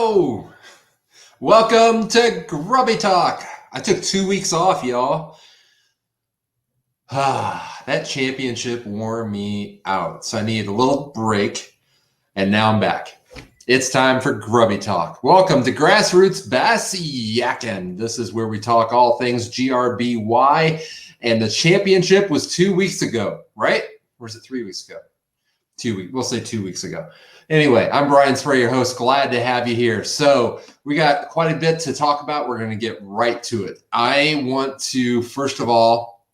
Yo! Welcome to Grubby Talk. I took 2 weeks off, y'all. That championship wore me out, so I needed a little break, and now I'm back. It's time for Grubby Talk. Welcome to Grassroots Bass Yakin. This is where we talk all things GRBY, and the championship was 2 weeks ago, right? Or is it 3 weeks ago? 2 weeks. We'll say 2 weeks ago. Anyway, I'm Brian Spray, your host. Glad to have you here. So we got quite a bit to talk about. We're going to get right to it. I want to, first of all,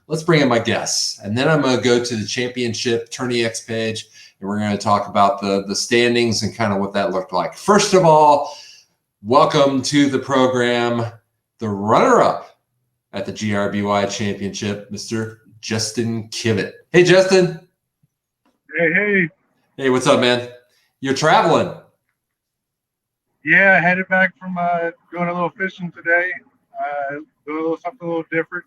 let's bring in my guests. And then I'm going to go to the championship Tourney X page, and we're going to talk about the standings and kind of what that looked like. First of all, welcome to the program, the runner-up at the GRBY championship, Mr. Justin Kivett. Hey, Justin. Hey. Hey, what's up, man? You're traveling. Yeah, headed back from going a little fishing today. Doing something a little different.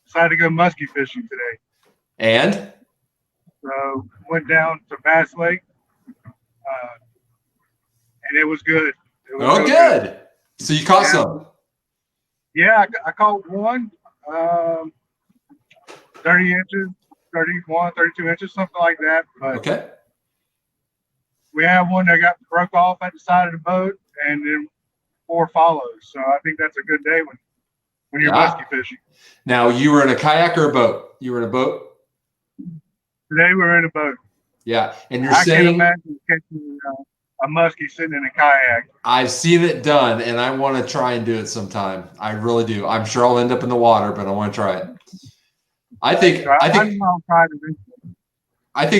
Decided to go muskie fishing today. And? So went down to Bass Lake, and it was good. It was good. So you caught some? Yeah, I caught one, 30 inches, 31, 32 inches, something like that. But okay. We have one that broke off at the side of the boat, and then 4 follows. So I think that's a good day when you're muskie fishing. Now, you were in a kayak or a boat? You were in a boat? Today we're in a boat. Yeah, and you're I saying... can't imagine catching a muskie sitting in a kayak. I've seen it done, and I want to try and do it sometime. I really do. I'm sure I'll end up in the water, but I want to try it. I think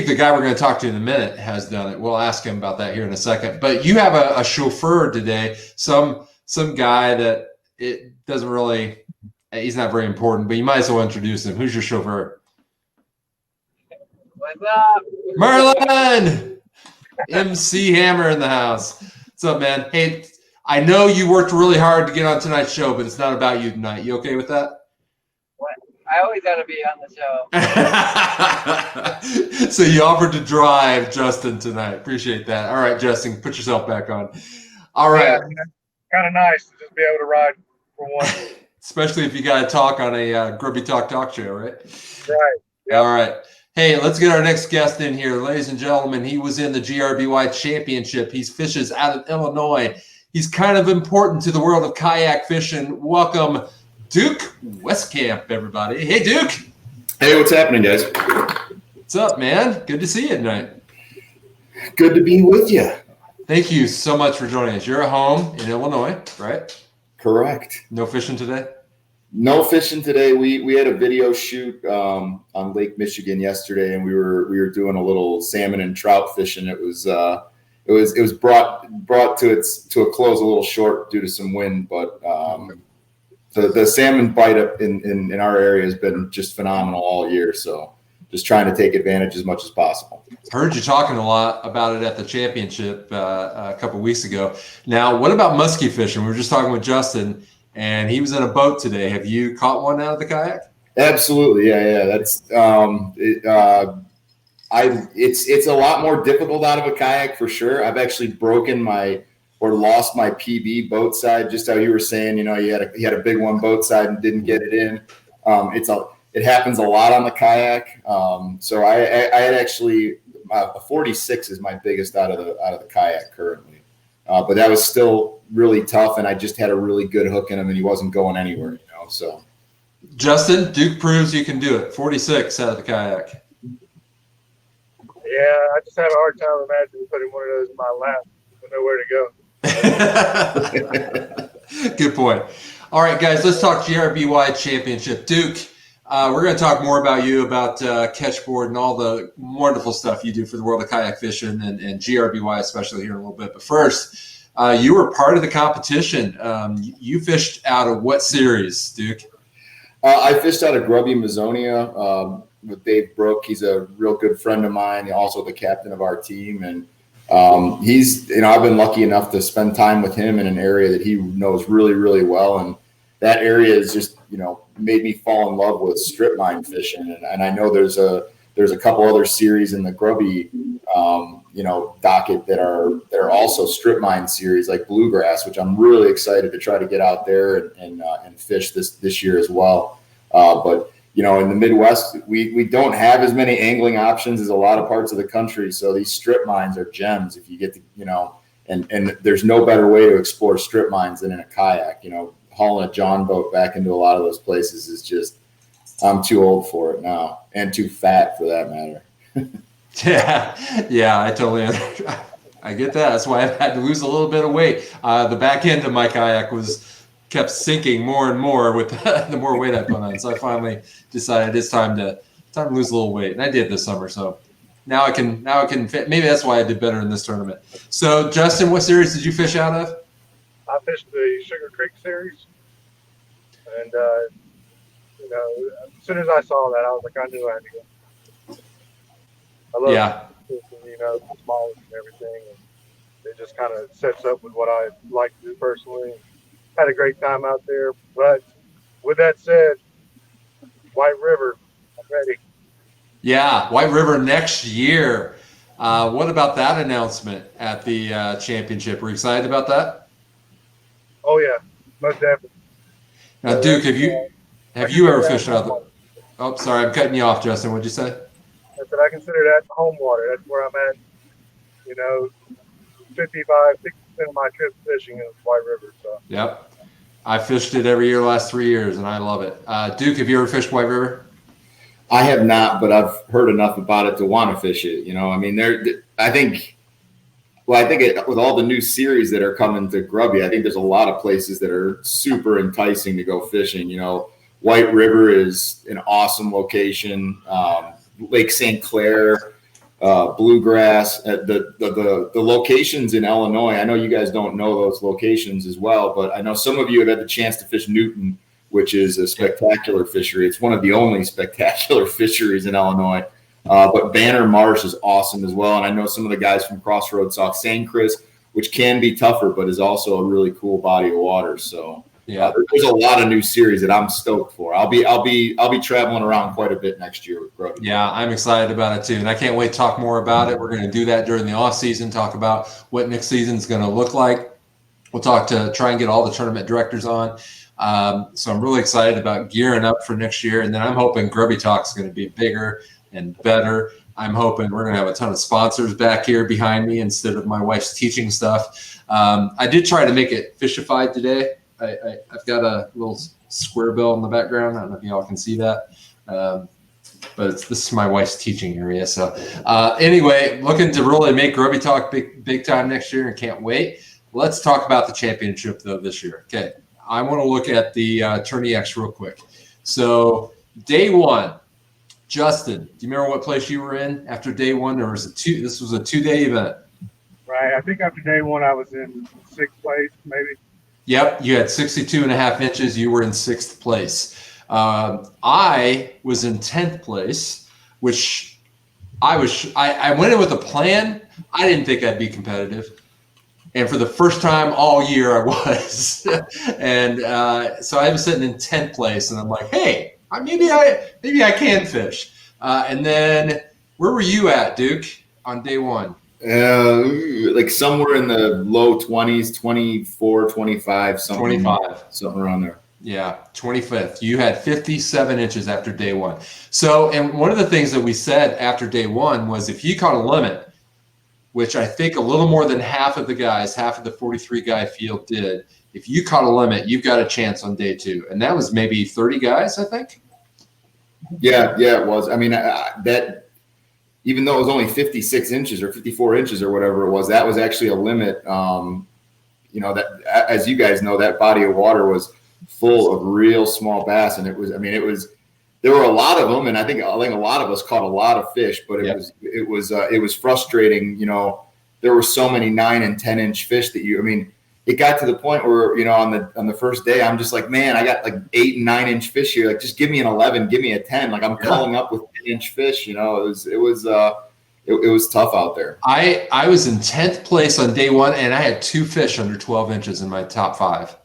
the guy we're going to talk to in a minute has done it. We'll ask him about that here in a second. But you have a chauffeur today, some guy that it doesn't really, he's not very important, but you might as well introduce him. Who's your chauffeur? What's up? Merlin! MC Hammer in the house. What's up, man? Hey, I know you worked really hard to get on tonight's show, but it's not about you tonight. You okay with that? I always got to be on the show. So you offered to drive Justin tonight. Appreciate that. All right, Justin, put yourself back on. All right. Yeah, kind of nice to just be able to ride for one. Especially if you got to talk on a Grubby Talk show, right? Right. Yep. All right. Hey, let's get our next guest in here. Ladies and gentlemen, he was in the GRBY championship. He fishes out of Illinois. He's kind of important to the world of kayak fishing. Welcome, Duke Weskamp, everybody. Hey, Duke. Hey, what's happening, guys? What's up, man? Good to see you tonight. Good to be with you. Thank you so much for joining us. You're at home in Illinois, right? Correct. No fishing today? No fishing today. We had a video shoot on Lake Michigan yesterday, and we were doing a little salmon and trout fishing. It was brought to a close a little short due to some wind, but the salmon bite up in our area has been just phenomenal all year. So just trying to take advantage as much as possible. Heard you talking a lot about it at the championship a couple of weeks ago. Now, what about muskie fishing? We were just talking with Justin, and he was in a boat today. Have you caught one out of the kayak? Absolutely, yeah. That's it's a lot more difficult out of a kayak for sure. I've actually lost my PB boat side, just how you were saying, you had a big one boat side and didn't get it in. It happens a lot on the kayak. So I had actually a 46 is my biggest out of the kayak currently. But that was still really tough, and I just had a really good hook in him, and he wasn't going anywhere, so. Justin, Duke proves you can do it. 46 out of the kayak. Yeah, I just have a hard time imagining putting one of those in my lap with nowhere to go. Good point. All right, guys, let's talk GRBY championship. Duke, we're going to talk more about you, about Ketch board and all the wonderful stuff you do for the world of kayak fishing and GRBY, especially here in a little bit. But first, you were part of the competition. You fished out of what series, Duke? I fished out of Grubby, Mazonia, with Dave Brook. He's a real good friend of mine, also the captain of our team. And he's, I've been lucky enough to spend time with him in an area that he knows really, really well. And that area is just, made me fall in love with strip line fishing. And I know there's a couple other series in the Grubby, docket that are also strip mine series like bluegrass, which I'm really excited to try to get out there and fish this year as well. But in the Midwest, we don't have as many angling options as a lot of parts of the country. So these strip mines are gems if you get to, and there's no better way to explore strip mines than in a kayak. Hauling a John boat back into a lot of those places is just, I'm too old for it now, and too fat for that matter. Yeah, I totally understand. I get that. That's why I've had to lose a little bit of weight. The back end of my kayak kept sinking more and more with the more weight I put on. So I finally decided it's time to lose a little weight, and I did this summer. So now I can fit. Maybe that's why I did better in this tournament. So Justin, what series did you fish out of? I fished the Sugar Creek series, and as soon as I saw that, I was like, I knew I had to go. I love fishing, the smallest and everything, and it just kind of sets up with what I like to do personally. Had a great time out there, but with that said, White River, I'm ready. Yeah, White River next year. What about that announcement at the championship? Were you excited about that? Oh yeah, most definitely. Now, Duke, have you ever fished out of the? Oh, sorry, I'm cutting you off, Justin. What'd you say? I said I consider that home water. That's where I'm at. 60% of my trips fishing is White River. So. Yep, I fished it every year the last 3 years, and I love it. Duke, have you ever fished White River? I have not, but I've heard enough about it to want to fish it. I think with all the new series that are coming to Grubby, I think there's a lot of places that are super enticing to go fishing. White River is an awesome location. Lake St. Clair, Bluegrass, the locations in Illinois. I know you guys don't know those locations as well, but I know some of you have had the chance to fish Newton, which is a spectacular fishery. It's one of the only spectacular fisheries in Illinois. But Banner Marsh is awesome as well. And I know some of the guys from Crossroads saw St. Chris, which can be tougher, but is also a really cool body of water. So there's a lot of new series that I'm stoked for. I'll be traveling around quite a bit next year with Grubby. Yeah, I'm excited about it too, and I can't wait to talk more about it. We're going to do that during the off season. Talk about what next season is going to look like. We'll try and get all the tournament directors on. So I'm really excited about gearing up for next year, and then I'm hoping Grubby Talk is going to be bigger and better. I'm hoping we're going to have a ton of sponsors back here behind me instead of my wife's teaching stuff. I did try to make it fishified today. I've got a little square bill in the background. I don't know if y'all can see that, but this is my wife's teaching area. So anyway, looking to really make Grubby Talk big time next year, and can't wait. Let's talk about the championship though this year. Okay, I want to look at the Tourney X real quick. So day one, Justin, do you remember what place you were in after day one? This was a 2-day event. Right. I think after day one, I was in 6th place, maybe. Yep. You had 62.5 inches. You were in 6th place. I was in 10th place, which I went in with a plan. I didn't think I'd be competitive. And for the first time all year, I was. And so I was sitting in 10th place, and I'm like, hey, maybe I can fish. And then where were you at, Duke, on day one? Like somewhere in the low 20s, 24, 25, something. 25. Something around there. Yeah, 25th. You had 57 inches after day one. So, and one of the things that we said after day one was if you caught a limit, which I think a little more than half of the 43 guy field did, if you caught a limit, you've got a chance on day two. And that was maybe 30 guys, I think. Yeah, it was. I mean, that even though it was only 56 inches or 54 inches or whatever it was, that was actually a limit. That, as you guys know, that body of water was full of real small bass. And there were a lot of them. And I think a lot of us caught a lot of fish, but it was frustrating. There were so many 9 and 10 inch fish that it got to the point where, on the first day, I'm just like, man, I got like 8 and 9 inch fish here. Like, just give me an 11, give me a 10. Like, I'm calling up with 10 inch fish. It was tough out there. I was in 10th place on day one, and I had 2 fish under 12 inches in my top 5.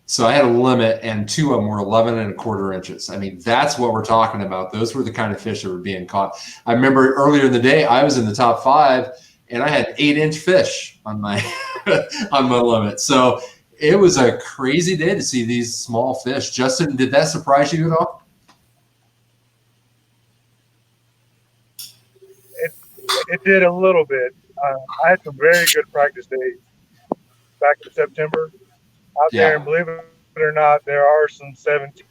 So I had a limit, and 2 of them were 11 and a quarter inches. I mean, that's what we're talking about. Those were the kind of fish that were being caught. I remember earlier in the day, I was in the top 5. and I had 8-inch fish on my on my limit. So it was a crazy day to see these small fish. Justin, did that surprise you at all? It did a little bit. I had some very good practice days back in September out there, and believe it or not, there are some 17,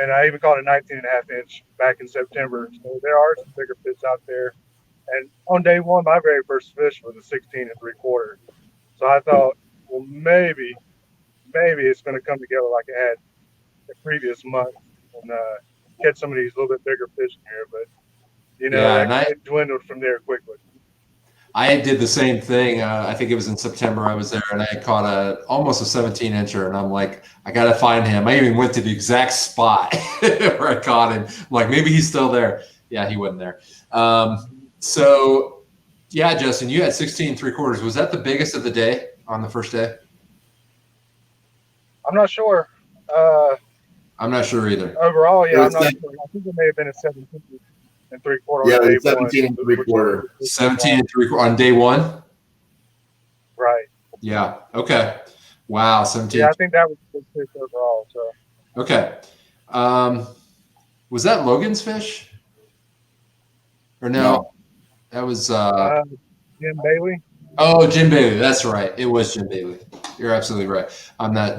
and I even caught a 19.5-inch back in September. So there are some bigger fish out there. And on day one, my very first fish was a 16 3/4. So I thought, well, maybe it's going to come together like it had the previous month and catch some of these little bit bigger fish in here. But it dwindled from there quickly. I did the same thing. I think it was in September I was there, and I had caught almost a 17-incher, and I'm like, I got to find him. I even went to the exact spot where I caught him. I'm like, maybe he's still there. Yeah, he wasn't there. So, yeah, Justin, you had 16 3/4. Was that the biggest of the day on the first day? I'm not sure. I'm not sure either. Overall, yeah, I'm not sure. I think it may have been a 17 3/4. Yeah, 17 3/4. 17 3/4 on day one? Right. Yeah. Okay. Wow. 17. Yeah, I think that was a good fish overall. So. Okay. Was that Logan's fish? Or no? That was Jim Bailey. Oh, Jim Bailey. That's right. It was Jim Bailey. You're absolutely right.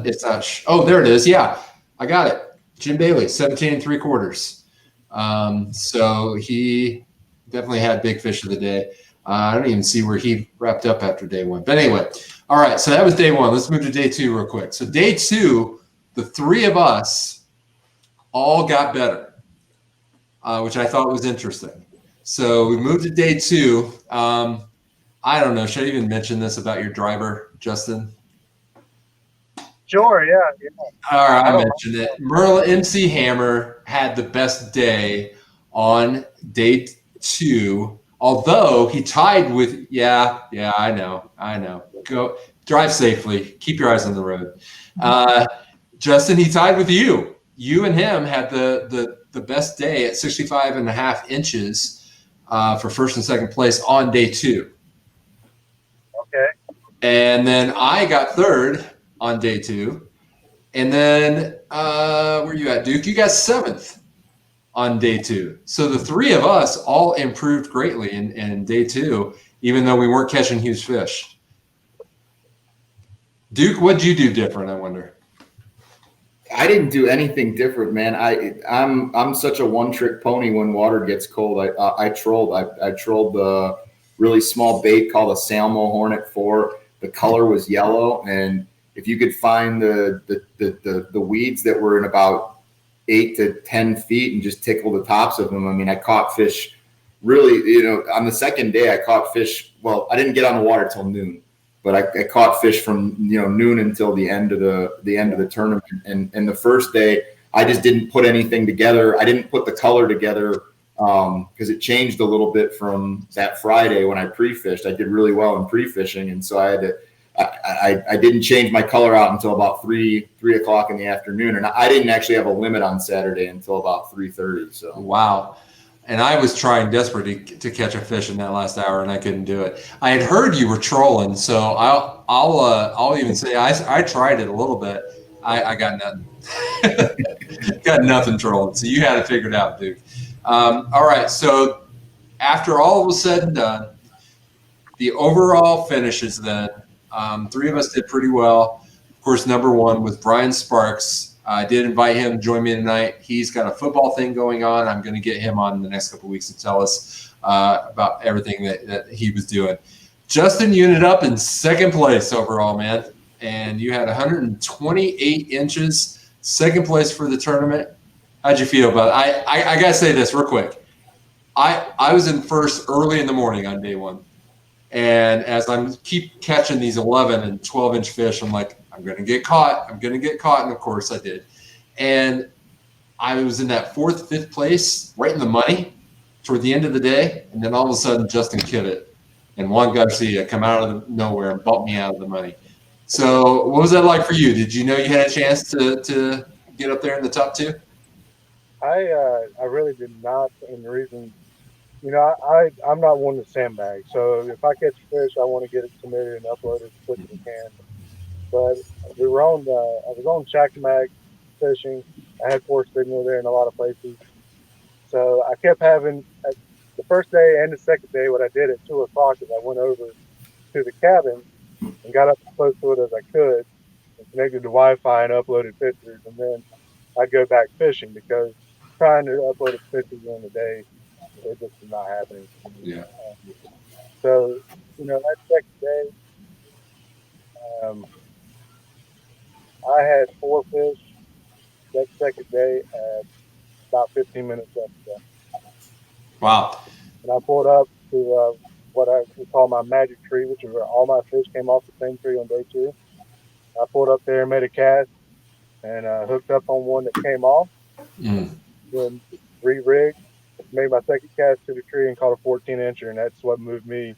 It's not. Oh, there it is. Yeah, I got it. Jim Bailey, 17 3/4. So he definitely had big fish of the day. I don't even see where he wrapped up after day one. But anyway, all right. So that was day one. Let's move to day two real quick. So day two, the three of us all got better, which I thought was interesting. So we moved to day two. I don't know. Should I even mention this about your driver, Justin? Sure, yeah. All right, I mentioned it. Merle MC Hammer had the best day on day two, although he tied with, I know. Go drive safely. Keep your eyes on the road. Justin, he tied with you. You and him had the best day at 65.5 inches for first and second place on day two. Okay. And then I got third on day two. And then where you at, Duke? You got seventh on day two. So the three of us all improved greatly in day two, even though we weren't catching huge fish. Duke, what'd you do different, I wonder? I didn't do anything different, man. I'm such a one-trick pony when water gets cold. I trolled. I trolled the really small bait called a Salmo Hornet 4. The color was yellow, and if you could find the weeds that were in about 8 to 10 feet and just tickle the tops of them, I mean, I caught fish. Really, on the second day, I caught fish. Well, I didn't get on the water till noon, but I caught fish from noon until the end of the tournament. And the first day, I just didn't put anything together. I didn't put the color together because it changed a little bit from that Friday when I pre-fished. I did really well in pre-fishing, and so I had to. I didn't change my color out until about 3 o'clock in the afternoon, and I didn't actually have a limit on Saturday until about 3:30. So wow. And I was trying desperately to catch a fish in that last hour, and I couldn't do it. I had heard you were trolling, so I'll even say I tried it a little bit. I got nothing. Got nothing trolling. So you had it figured out, Duke. All right. So after all was said and done, the overall finishes then, three of us did pretty well. Of course, number one was Brian Sparks. I did invite him to join me tonight. He's got a football thing going on. I'm going to get him on in the next couple of weeks to tell us about everything that he was doing. Justin, you ended up in second place overall, man. And you had 128 inches, second place for the tournament. How'd you feel about it? I got to say this real quick. I was in first early in the morning on day one. And as I'm keep catching these 11 and 12-inch fish, I'm like, I'm going to get caught. I'm going to get caught. And, of course, I did. And I was in that fourth, fifth place, right in the money toward the end of the day. And then all of a sudden, Justin Kivett and Juan Garcia come out of nowhere and bump me out of the money. So what was that like for you? Did you know you had a chance to get up there in the top two? I really did not. And the reason I'm not one to sandbag. So if I catch a fish, I want to get it submitted and uploaded as quick as I can. But we were on I was on Shackamack fishing. I had 4 signal there in a lot of places. So I kept having the first day and the second day. What I did at 2 o'clock is I went over to the cabin and got up as close to it as I could and connected to Wi-Fi and uploaded pictures. And then I'd go back fishing because trying to upload pictures during the day, it just is not happening. Yeah. So, that second day, I had 4 fish that second day at about 15 minutes left to go. Wow. And I pulled up to what I would call my magic tree, which is where all my fish came off the same tree on day 2. I pulled up there, made a cast, and hooked up on one that came off. Then re-rigged, made my second cast to the tree and caught a 14-incher, and that's what moved me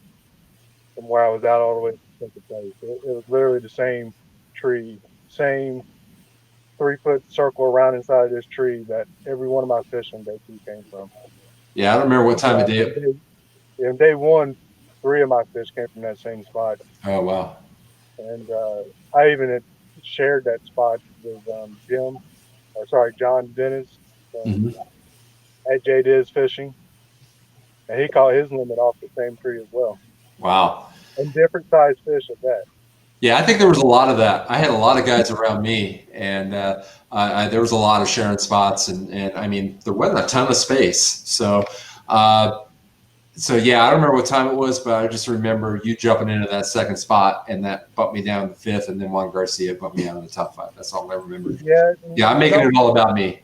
from where I was out all the way to second place. It was literally the same tree, same 3-foot circle around inside of this tree that every one of my fish on day 2 came from. Yeah, I don't remember what time of day. In day 1, 3 of my fish came from that same spot. Oh, wow. And I even had shared that spot with John Dennis at J Diz Fishing. And he caught his limit off the same tree as well. Wow. And different sized fish at that. Yeah, I think there was a lot of that. I had a lot of guys around me, and there was a lot of sharing spots, and I mean, there wasn't a ton of space. So yeah, I don't remember what time it was, but I just remember you jumping into that second spot, and that bumped me down to 5th, and then Juan Garcia bumped me out in the top 5. That's all I remember. Yeah, I'm making it all about me.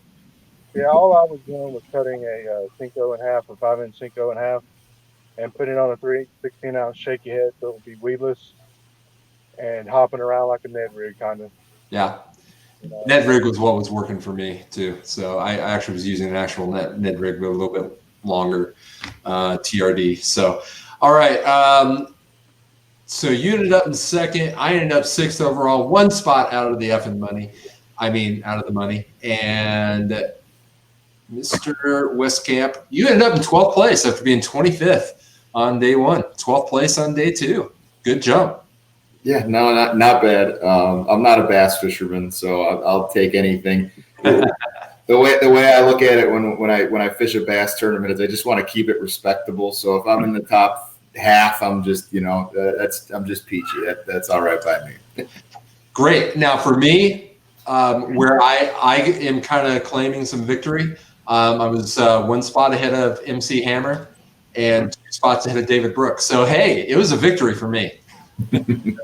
Yeah, all I was doing was cutting a 5.5 or 5-inch 5.5, and putting it on a 16-ounce shaky head so it would be weedless and hopping around like a Ned rig kind of. Yeah. Ned rig was what was working for me too. So I actually was using an actual Ned rig, but a little bit longer TRD. So, all right. So you ended up in second. I ended up 6th overall, 1 spot out of the effing money. Out of the money. And Mr. Weskamp, you ended up in 12th place after being 25th on day 1, 12th place on day 2. Good jump. Yeah, no, not bad. I'm not a bass fisherman, so I'll take anything. The way I look at it when I fish a bass tournament is I just want to keep it respectable. So if I'm in the top half, I'm just I'm just peachy. That's all right by me. Great. Now for me, where I am kind of claiming some victory, I was 1 spot ahead of MC Hammer and 2 spots ahead of David Brooks. So hey, it was a victory for me. And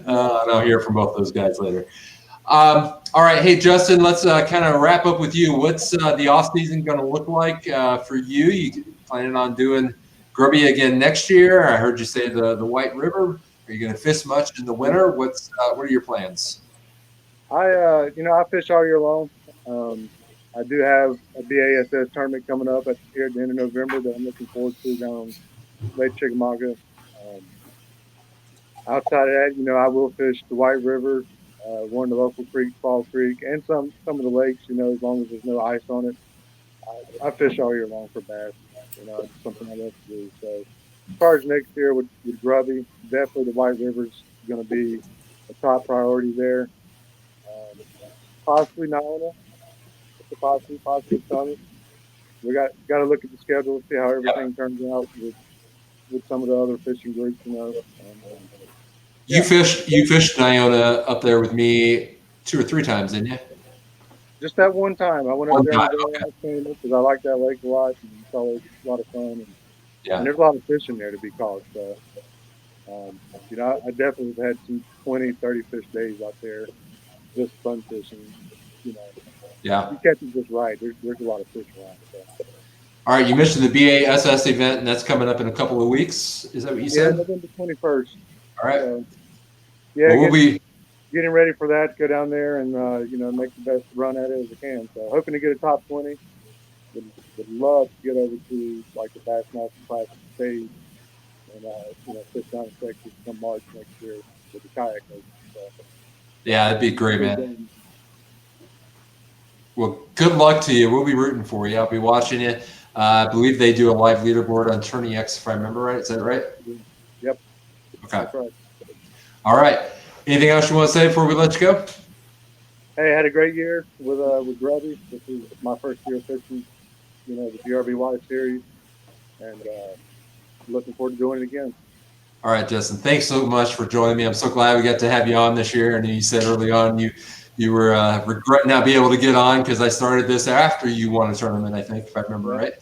I'll hear from both those guys later. All right. Hey, Justin, let's kind of wrap up with you. What's the off season going to look like for you? You planning on doing Grubby again next year? I heard you say the White River. Are you going to fish much in the winter? What are your plans? I fish all year long. I do have a BASS tournament coming up here at the end of November that I'm looking forward to down on Lake Chickamauga. Outside of that, I will fish the White River, one of the local creeks, Fall Creek, and some of the lakes, as long as there's no ice on it. I fish all year long for bass. It's something I love to do. So as far as next year with Grubby, definitely the White River's going to be a top priority there. Possibly Naona. Possibly Summit. We got to look at the schedule, see how everything turns out with some of the other fishing groups, You fished Naona up there with me 2 or 3 times, didn't you? Just that one time. I went up there because I like that lake a lot, and it's always a lot of fun. And there's a lot of fishing there to be caught. So, I definitely have had some 20, 30 fish days out there, just fun fishing. Yeah. You catch it just right. There's a lot of fish around. So. All right, you mentioned the BASS event, and that's coming up in a couple of weeks. Is that what you said? Yeah, November 21st. All right. We'll be getting ready for that. Go down there and make the best run at it as I can. So hoping to get a top 20. Would love to get over to like the Bass Master Classic stage and fish down in Texas come March next year with the kayak racing. So, yeah, that'd be great, man. Well, good luck to you. We'll be rooting for you. I'll be watching you. I believe they do a live leaderboard on Tourney X, if I remember right. Is that right? Yep. Okay. That's right. All right. Anything else you want to say before we let you go? Hey, I had a great year with Grubby. This is my first year fishing, the GRBY series, and looking forward to doing it again. All right, Justin. Thanks so much for joining me. I'm so glad we got to have you on this year. And you said early on you were regretting not being able to get on because I started this after you won a tournament, I think, if I remember right.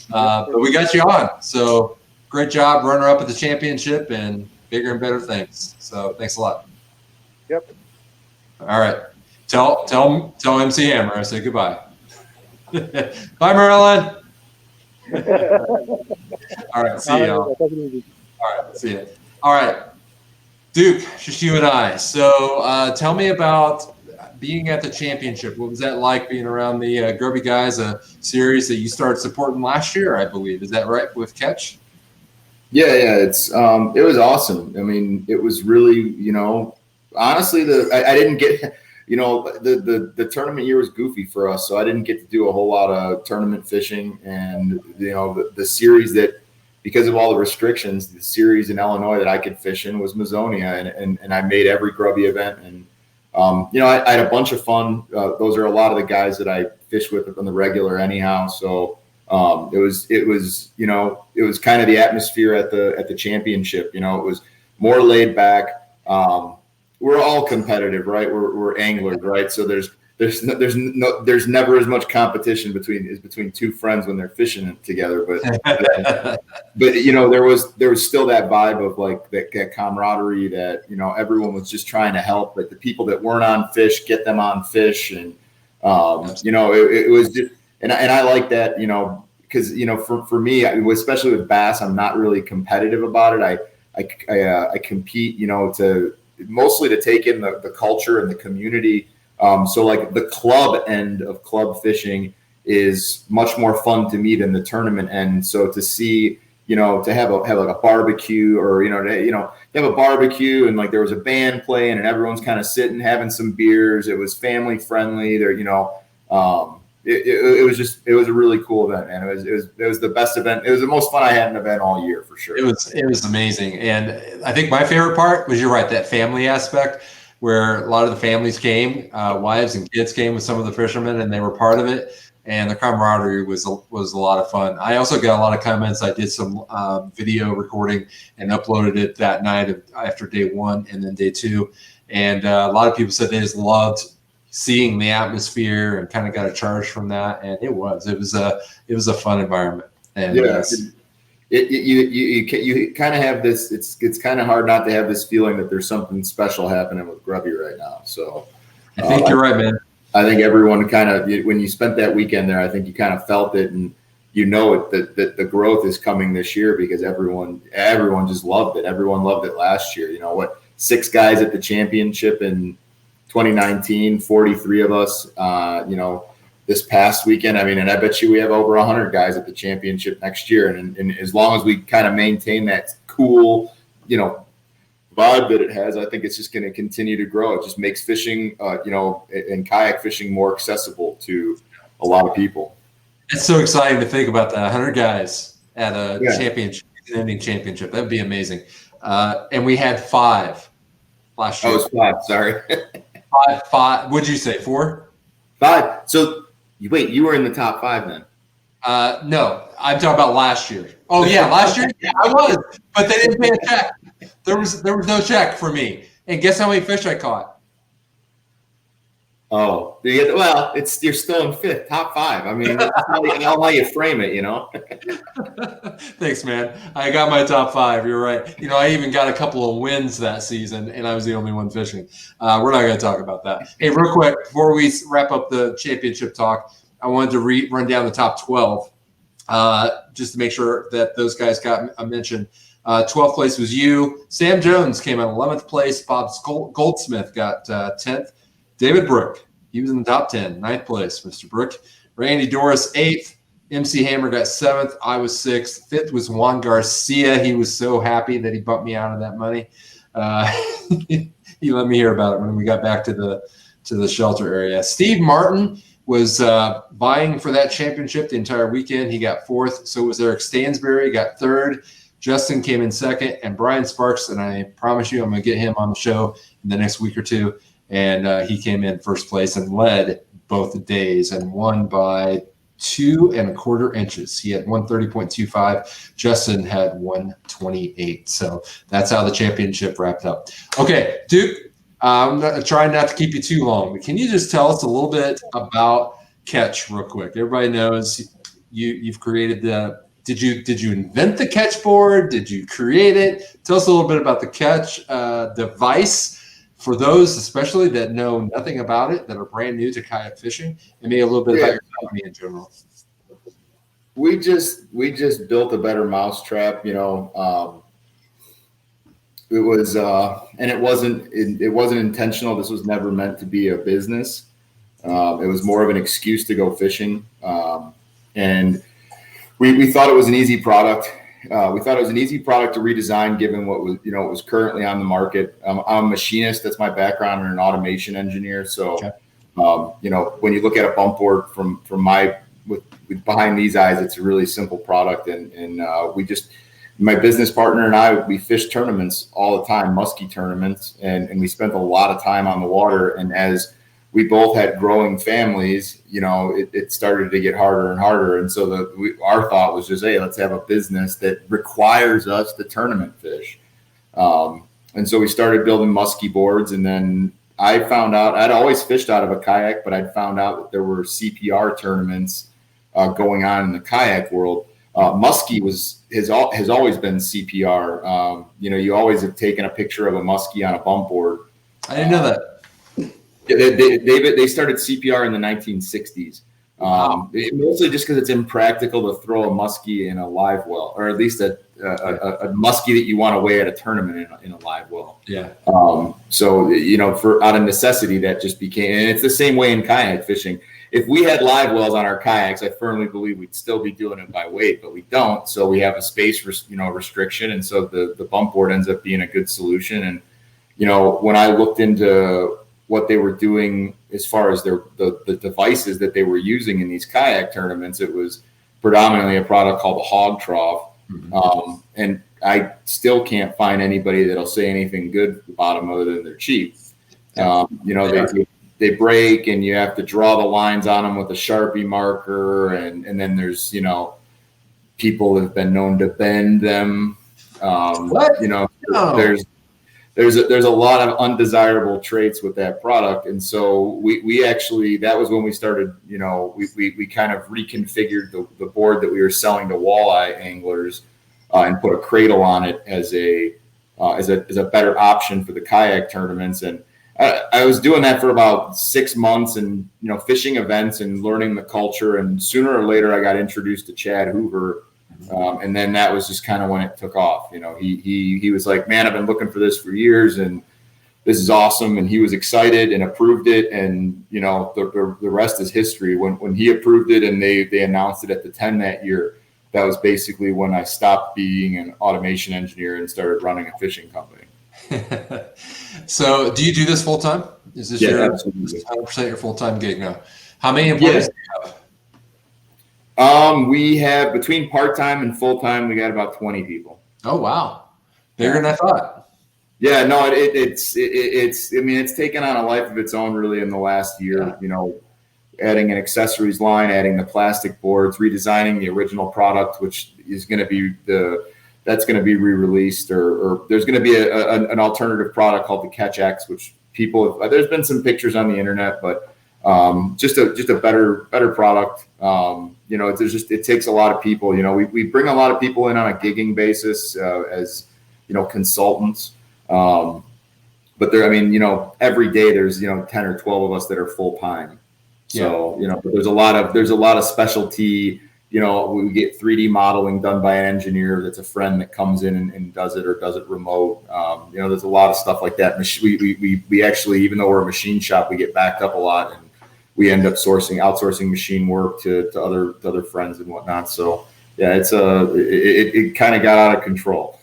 But we got you on. So great job, runner-up at the championship, and bigger and better things. So thanks a lot. Yep. All right. Tell MC Hammer I said goodbye. Bye, Marilyn. All right. See y'all. All right. See ya. All right. Duke, just you and I. So tell me about being at the championship. What was that like being around the Grubby guys, a series that you started supporting last year, I believe. Is that right, with Ketch? Yeah. It was awesome. I mean, it was really, honestly, I didn't get – the tournament year was goofy for us, so I didn't get to do a whole lot of tournament fishing. And, the series that, because of all the restrictions, the series in Illinois that I could fish in was Mazonia, and I made every Grubby event. And, I had a bunch of fun. Those are a lot of the guys that I fish with on the regular anyhow. So it was kind of the atmosphere at the championship. It was more laid back. We're all competitive, right? We're anglers, right? So there's never as much competition between two friends when they're fishing together. But there was still that vibe of like that camaraderie that everyone was just trying to help, like the people that weren't on fish, get them on fish, and it was just and I like that because for me, especially with bass, I'm not really competitive about it. I compete mostly to take in the culture and the community. So like the club end of club fishing is much more fun to me than the tournament end. So to see, to have like a barbecue or, to have a barbecue and like there was a band playing and everyone's kind of sitting, having some beers. It was family friendly there, it was a really cool event, and it was the best event. It was the most fun I had an event all year for sure. It was amazing, and I think my favorite part was, you're right, that family aspect where a lot of the families came, wives and kids came with some of the fishermen, and they were part of it, and the camaraderie was a lot of fun. I also got a lot of comments. I did some video recording and uploaded it that night after day one and then day two, and a lot of people said they just loved seeing the atmosphere and kind of got a charge from that, and it was a fun environment. And you kind of have this. It's kind of hard not to have this feeling that there's something special happening with Grubby right now. So I think you're right, man. I think everyone kind of, when you spent that weekend there, I think you kind of felt it, and that the growth is coming this year because everyone just loved it. Everyone loved it last year. 6 guys at the championship in 2019, 43 of us, this past weekend. I mean, and I bet you we have over 100 guys at the championship next year. And as long as we kind of maintain that cool, vibe that it has, I think it's just going to continue to grow. It just makes fishing, and kayak fishing more accessible to a lot of people. It's so exciting to think about that. 100 guys at a championship, ending championship. That would be amazing. And we had 5 last year. Oh, it was 5. Sorry. 5. What'd you say? 4? 5. So wait, you were in the top 5 then? No, I'm talking about last year. Oh yeah, last year, yeah, I was, but they didn't pay a check. There was no check for me. And guess how many fish I caught? Oh, well, you're still in 5th, top 5. I mean, that's how you frame it, Thanks, man. I got my top 5. You're right. I even got a couple of wins that season, and I was the only one fishing. We're not going to talk about that. Hey, real quick, before we wrap up the championship talk, I wanted to run down the top 12 just to make sure that those guys got a mention. 12th place was you. Sam Jones came in 11th place. Bob Goldsmith got 10th. David Brook, he was in the top 10, 9th place, Mr. Brook. Randy Doris, 8th. MC Hammer got 7th. I was 6th. 5th was Juan Garcia. He was so happy that he bumped me out of that money. He let me hear about it when we got back to the shelter area. Steve Martin was vying for that championship the entire weekend. He got 4th. So was Eric Stansberry, got 3rd. Justin came in 2nd, and Brian Sparks, and I promise you I'm going to get him on the show in the next week or two. And he came in 1st place and led both days and won by 2 1/4 inches. He had 130.25. Justin had 128. So that's how the championship wrapped up. Okay, Duke, I'm trying not to keep you too long, but can you just tell us a little bit about Ketch real quick? Everybody knows you've created the. Did you invent the Ketch board? Did you create it? Tell us a little bit about the Ketch device for those especially that know nothing about it, that are brand new to kayak fishing, and maybe a little bit about your company in general. We just built a better mousetrap, It was and it wasn't intentional. This was never meant to be a business. It was more of an excuse to go fishing, and we thought it was an easy product. We thought it was an easy product to redesign, given what was what was currently on the market. I'm a machinist. That's my background. I'm an automation engineer. So, okay. When you look at a bump board from with behind these eyes, it's a really simple product. And my business partner and I, we fish tournaments all the time, muskie tournaments, and we spent a lot of time on the water. And as we both had growing families, it started to get harder and harder. And so our thought was just, hey, let's have a business that requires us to tournament fish. And so we started building muskie boards. And then I found out, I'd always fished out of a kayak, but I'd found out that there were CPR tournaments going on in the kayak world. Muskie has always been CPR. You always have taken a picture of a muskie on a bump board. I didn't know that. They started CPR in the 1960s. Mostly just because it's impractical to throw a muskie in a live well, or at least a muskie that you want to weigh at a tournament in a live well. Yeah. So for out of necessity, that just became, and it's the same way in kayak fishing. If we had live wells on our kayaks, I firmly believe we'd still be doing it by weight, but we don't. So we have a space restriction, and so the bump board ends up being a good solution. And when I looked into what they were doing as far as the devices that they were using in these kayak tournaments, it was predominantly a product called the hog trough. Mm-hmm. And I still can't find anybody that'll say anything good about them other than they're cheap. They break, and you have to draw the lines on them with a Sharpie marker. And then there's, people have been known to bend them. There's a lot of undesirable traits with that product. And so we actually, that was when we started, we kind of reconfigured the board that we were selling to walleye anglers and put a cradle on it as a better option for the kayak tournaments. And I was doing that for about 6 months and, fishing events and learning the culture. And sooner or later I got introduced to Chad Hoover. And then that was just kind of when it took off. He was like, man, I've been looking for this for years, and this is awesome. And he was excited and approved it. And, the rest is history. When he approved it and they announced it at the 10 that year, that was basically when I stopped being an automation engineer and started running a fishing company. So do you do this full time? Is this your 100% your full-time gig now? How many employees do you have? We have, between part-time and full-time, we got about 20 people. Oh, wow. Bigger than I thought. Yeah, no, it's taken on a life of its own really in the last year, adding an accessories line, adding the plastic boards, redesigning the original product, which is going to be that's going to be re-released, or there's going to be an alternative product called the Ketch X, which there's been some pictures on the internet, but just a better product. It takes a lot of people. We bring a lot of people in on a gigging basis as consultants. But every day there's 10 or 12 of us that are full time. So but there's a lot of specialty. We get 3D modeling done by an engineer that's a friend that comes in and does it, or does it remote. There's a lot of stuff like that. We actually, even though we're a machine shop, we get backed up a lot, and we end up outsourcing machine work to other friends and whatnot. So yeah, it kind of got out of control.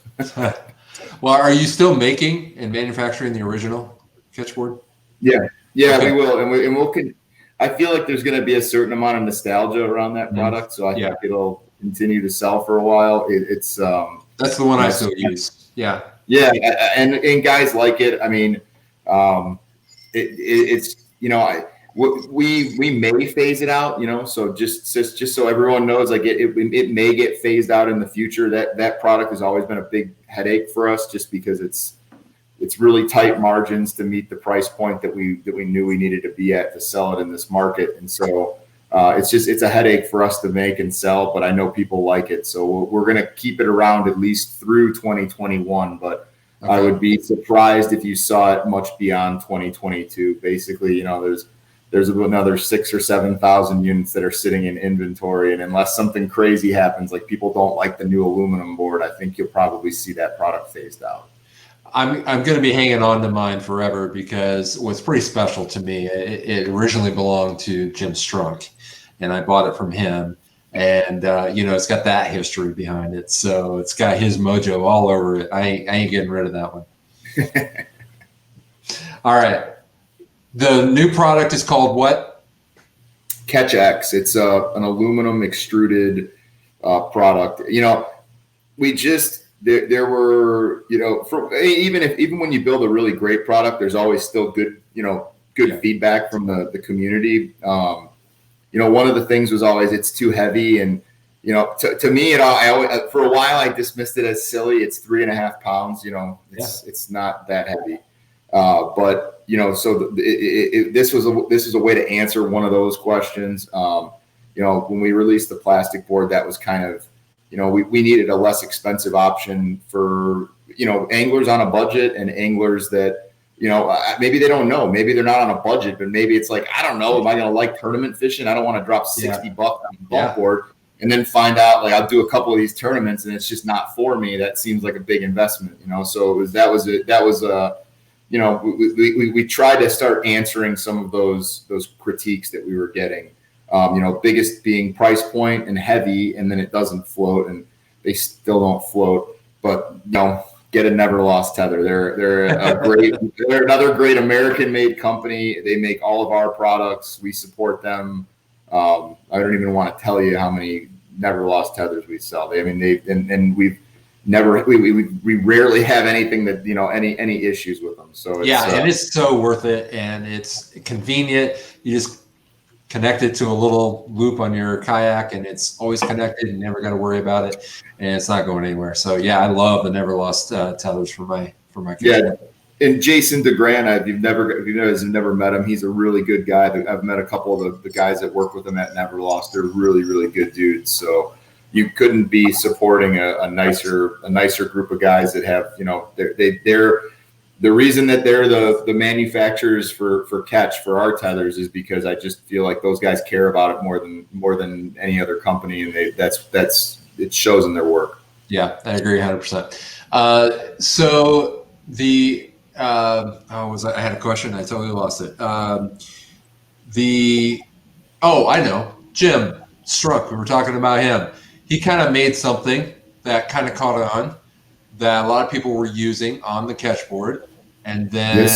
Well, are you still making and manufacturing the original Ketch board? Yeah, okay. We will, and I feel like there's going to be a certain amount of nostalgia around that product, so I think it'll continue to sell for a while. It's that's the one I still use. Yeah, and guys like it. I mean, it's we may phase it out, so just so everyone knows, like it may get phased out in the future. That product has always been a big headache for us, just because it's really tight margins to meet the price point that we knew we needed to be at to sell it in this market. And so it's a headache for us to make and sell, but I know people like it. So we're going to keep it around at least through 2021, but okay. I would be surprised if you saw it much beyond 2022. Basically, there's another 6,000 or 7,000 units that are sitting in inventory. And unless something crazy happens, like people don't like the new aluminum board, I think you'll probably see that product phased out. I'm going to be hanging on to mine forever because it was pretty special to me. It originally belonged to Jim Strunk, and I bought it from him. And, it's got that history behind it. So it's got his mojo all over it. I ain't getting rid of that one. All right. The new product is called what? Ketch X. It's an aluminum extruded product. There were, even when you build a really great product, there's always still good feedback from the community. One of the things was always it's too heavy, and to me, I always, for a while I dismissed it as silly. It's 3.5 pounds. It's not that heavy, but so this was a way to answer one of those questions. When we released the plastic board, that was kind of, we needed a less expensive option for, anglers on a budget and anglers that, maybe they don't know, maybe they're not on a budget, but maybe it's like, I don't know, am I going to like tournament fishing? I don't want to drop $60 on a bump board and then find out, like, I'll do a couple of these tournaments and it's just not for me. That seems like a big investment, so we tried to start answering some of those critiques that we were getting. Biggest being price point and heavy, and then it doesn't float, and they still don't float. But get a Never Lost tether. They're another great American-made company. They make all of our products. We support them. I don't even want to tell you how many Never Lost tethers we sell. We rarely have anything that any issues with them. So and it's so worth it, and it's convenient. You just connect it to a little loop on your kayak, and it's always connected. You never got to worry about it, and it's not going anywhere. So I love the Never Lost tethers for my kayak. Yeah, and Jason DeGrant, if you guys have never met him, he's a really good guy. I've met a couple of the guys that work with him at Never Lost. They're really, really good dudes. So you couldn't be supporting a nicer group of guys that have, they're the reason that they're the manufacturers for Ketch for our tethers is because I just feel like those guys care about it more than any other company, and that's it shows in their work. Yeah, I agree 100%. So the I had a question. I totally lost it. I know, Jim Strunk. We were talking about him. He kind of made something that kind of caught on that a lot of people were using on the Ketch board. And then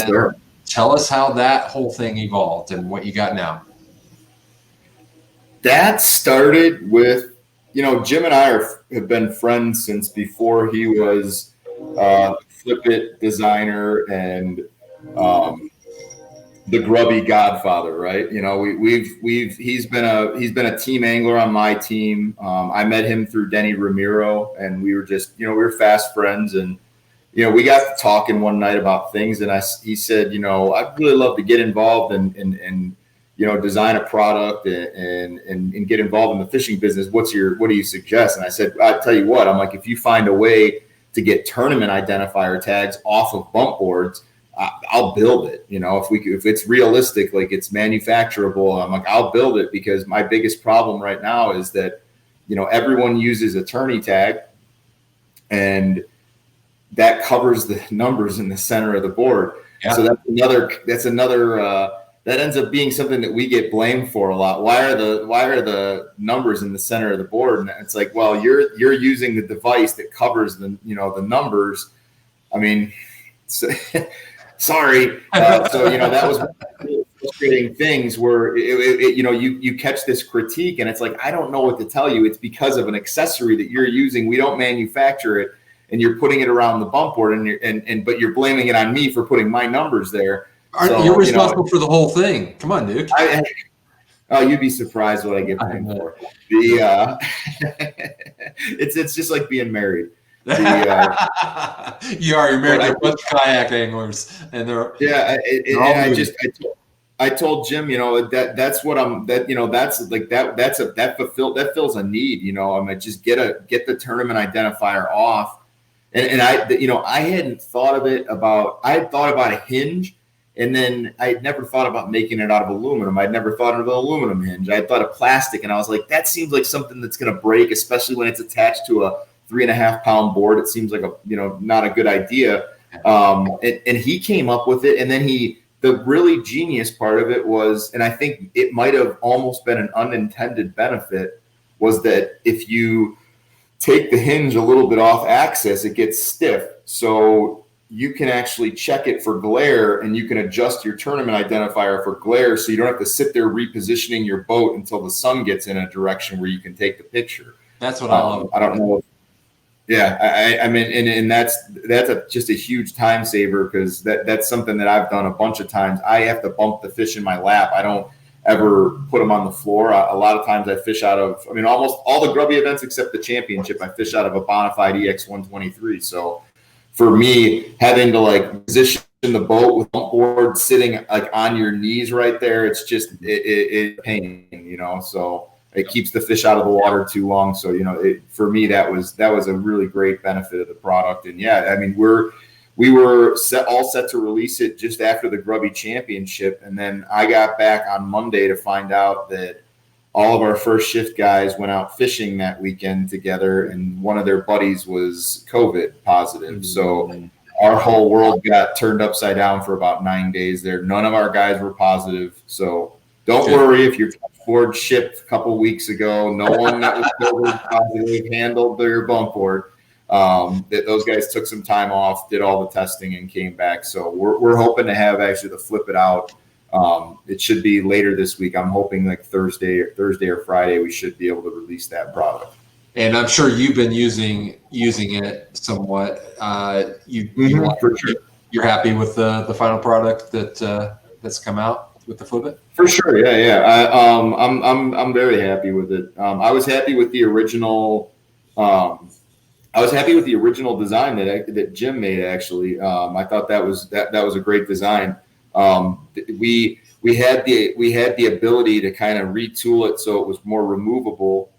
tell us how that whole thing evolved and what you got now. That started with, Jim and I have been friends since before he was Flip It designer and the Grubby godfather, right? He's been a team angler on my team. I met him through Denny Ramiro, and we were just, we were fast friends, and we got to talking one night about things, and he said, I'd really love to get involved and design a product and get involved in the fishing business. What do you suggest? And I said, I'll tell you what, I'm like, if you find a way to get tournament identifier tags off of bump boards, I'll build it. If it's realistic, like it's manufacturable, I'm like, I'll build it, because my biggest problem right now is that, everyone uses a tourney tag, and that covers the numbers in the center of the board. Yeah. So that's another that ends up being something that we get blamed for a lot. Why are the numbers in the center of the board? And it's like, well, you're using the device that covers the numbers. I mean, sorry. So that was frustrating things where you catch this critique and it's like, I don't know what to tell you. It's because of an accessory that you're using. We don't manufacture it, and you're putting it around the bump board, but you're blaming it on me for putting my numbers there. So, you're responsible for the whole thing. Come on, Duke. You'd be surprised what I get blamed for. It's just like being married. You're married to a bunch of kayak anglers, and they're I told Jim, that's what I'm that fills a need. I'm gonna just get the tournament identifier off, and I hadn't thought of it I had thought about a hinge, and then I had never thought about making it out of aluminum. I'd never thought of an aluminum hinge. I had thought of plastic, and I was like, that seems like something that's gonna break, especially when it's attached to a 3.5 pound board. It seems like not a good idea. And he came up with it. And then the really genius part of it was, and I think it might have almost been an unintended benefit, was that if you take the hinge a little bit off axis, it gets stiff. So you can actually check it for glare, and you can adjust your tournament identifier for glare. So you don't have to sit there repositioning your boat until the sun gets in a direction where you can take the picture. That's what I love. I don't know. Yeah, I mean, and that's just a huge time saver, because that's something that I've done a bunch of times. I have to bump the fish in my lap. I don't ever put them on the floor. A lot of times I fish out of, almost all the Grubby events except the championship, I fish out of a Bonafide EX 123. So for me, having to position the boat with bump board sitting on your knees right there, it's just it's pain, so. It keeps the fish out of the water too long. So, for me, that was a really great benefit of the product. And we were all set to release it just after the Grubby Championship. And then I got back on Monday to find out that all of our first shift guys went out fishing that weekend together, and one of their buddies was COVID positive. Mm-hmm. So our whole world got turned upside down for about 9 days there. None of our guys were positive. So don't worry if you're board shipped a couple weeks ago. No one that was COVID positive handled their bump board. Those guys took some time off, did all the testing, and came back. So we're hoping to have actually to flip it out. It should be later this week. I'm hoping Thursday or Friday we should be able to release that product. And I'm sure you've been using it somewhat. For sure. You're happy with the final product that's come out with the flip it? For sure, yeah. I'm very happy with it. I was happy with the original. I was happy with the original design that Jim made. Actually, I thought that was a great design. We had the ability to kind of retool it so it was more removable.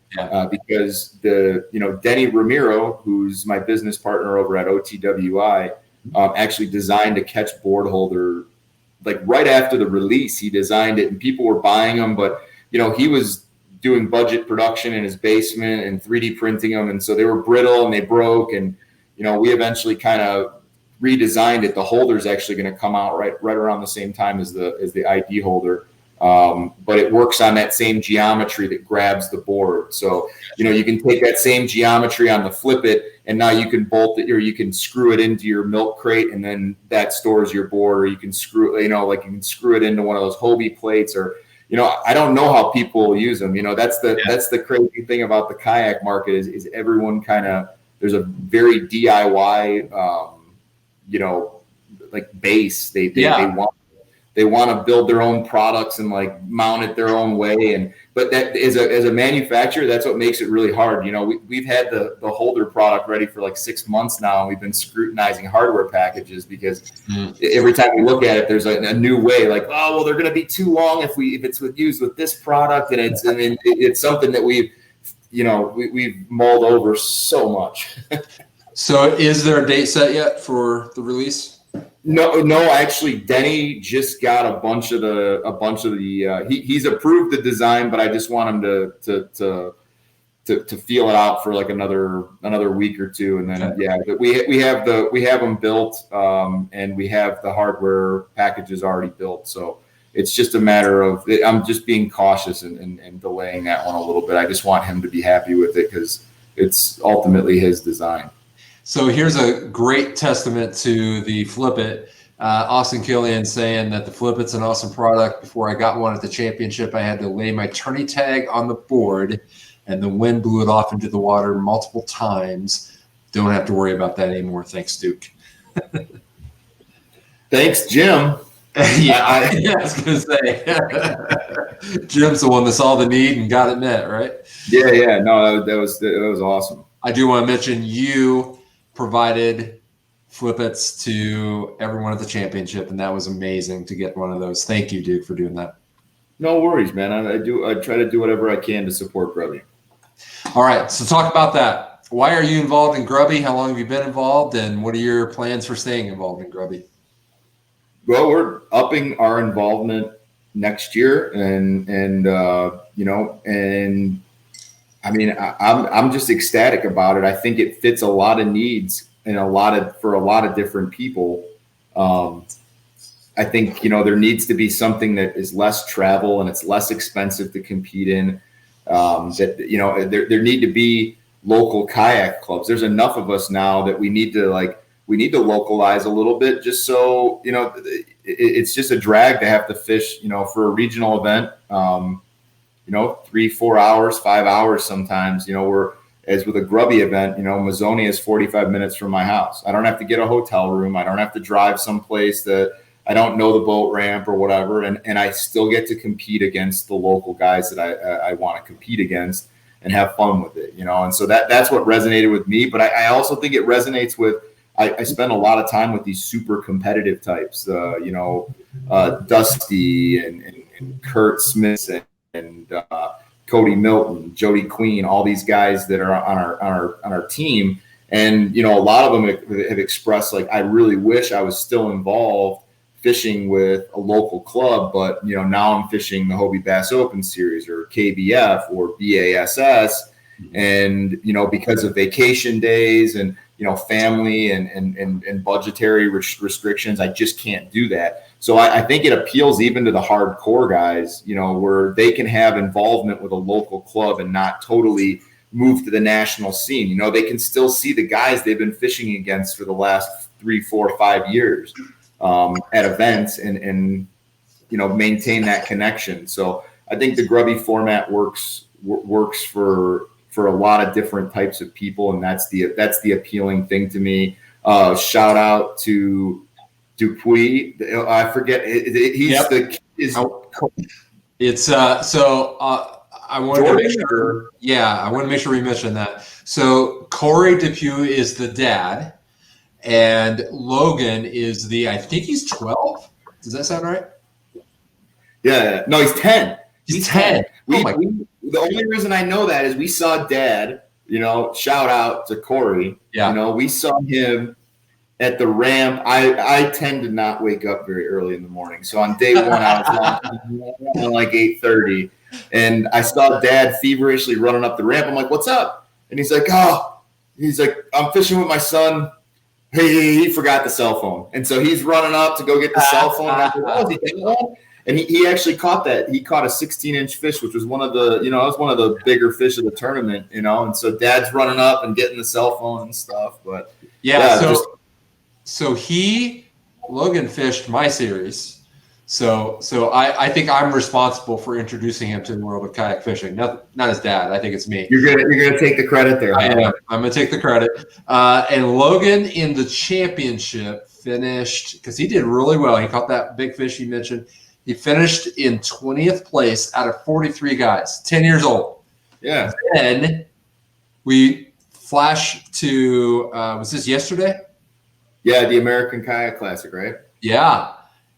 Because Denny Ramiro, who's my business partner over at OTWI, actually designed a Ketch board holder. Right after the release, he designed it, and people were buying them. But he was doing budget production in his basement and 3D printing them, and so they were brittle and they broke. And we eventually kind of redesigned it. The holder's actually going to come out right around the same time as the ID holder, but it works on that same geometry that grabs the board. So you can take that same geometry on the flip it, and now you can bolt it, or you can screw it into your milk crate, and then that stores your board. Or you can screw, you can screw it into one of those Hobie plates, or I don't know how people use them. That's the crazy thing about the kayak market is everyone there's a very DIY, base. They want to build their own products and mount it their own way. But that as a manufacturer, that's what makes it really hard. We've had the holder product ready for 6 months now, and we've been scrutinizing hardware packages because every time we look at it, there's a new way. They're going to be too long if it's used with this product, and it's something that we've mulled over so much. So, is there a date set yet for the release? No. Actually, Denny just got a bunch of the. He's approved the design, but I just want him to feel it out for another week or two, and then we have them built, and we have the hardware packages already built. So it's just a matter of I'm just being cautious and delaying that one a little bit. I just want him to be happy with it because it's ultimately his design. So here's a great testament to the flip it. Austin Killian saying that the Flip It's an awesome product. Before I got one at the championship, I had to lay my tourney tag on the board, and the wind blew it off into the water multiple times. Don't have to worry about that anymore. Thanks, Duke. Thanks, Jim. Yeah, I was going to say, Jim's the one that saw the need and got it met, right? Yeah. No, that was awesome. I do want to mention you provided Flip-Its to everyone at the championship, and that was amazing to get one of those. Thank you, Duke, for doing that. No worries, man. I try to do whatever I can to support Grubby. All right, so talk about that. Why are you involved in Grubby? How long have you been involved, and what are your plans for staying involved in Grubby? Well, we're upping our involvement next year, and I mean, I'm just ecstatic about it. I think it fits a lot of needs and for a lot of different people. I think, there needs to be something that is less travel and it's less expensive to compete in. There need to be local kayak clubs. There's enough of us now that we need to localize a little bit, just so, it's just a drag to have to fish, for a regional event, 3-4 hours, 5 hours sometimes. As with a Grubby event, Mazzonia is 45 minutes from my house. I don't have to get a hotel room. I don't have to drive someplace that I don't know the boat ramp or whatever. And I still get to compete against the local guys that I want to compete against and have fun with it, And so that's what resonated with me. But I also think it resonates with, I spend a lot of time with these super competitive types, Dusty and Kurt Smith and Cody Milton, Jody Queen, all these guys that are on our team. And, a lot of them have expressed, like, I really wish I was still involved fishing with a local club, but, now I'm fishing the Hobie Bass Open Series or KBF or BASS. And, because of vacation days and, family and budgetary restrictions, I just can't do that. So I think it appeals even to the hardcore guys, where they can have involvement with a local club and not totally move to the national scene. They can still see the guys they've been fishing against for the last 3, 4, 5 years at events and maintain that connection. So I think the Grubby format works for a lot of different types of people, and that's the appealing thing to me. Shout out to Dupuis. I forget. He's yep. I wanted to make sure. Yeah, I want to make sure we mention that. So Corey Dupuis is the dad, and Logan is I think he's 12. Does that sound right? Yeah. No, he's 10. He's 10. The only reason I know that is we saw Dad, shout out to Corey. Yeah. We saw him at the ramp. I tend to not wake up very early in the morning. So on day one, I was launching like 8:30. And I saw Dad feverishly running up the ramp. I'm like, what's up? And he's like, I'm fishing with my son. Hey, he forgot the cell phone. And so he's running up to go get the cell phone. And I said, oh, is he getting one? And he actually caught that. He caught a 16-inch fish, which was one of the bigger fish of the tournament, And so Dad's running up and getting the cell phone and stuff. But so Logan fished my series. So I think I'm responsible for introducing him to the world of kayak fishing. Not his dad. I think it's me. You're gonna take the credit there. I am. I'm gonna take the credit. And Logan in the championship finished, because he did really well. He caught that big fish you mentioned. He finished in 20th place out of 43 guys, 10 years old. Yeah. Then we flash to, was this yesterday? Yeah, the American Kayak Classic, right? Yeah.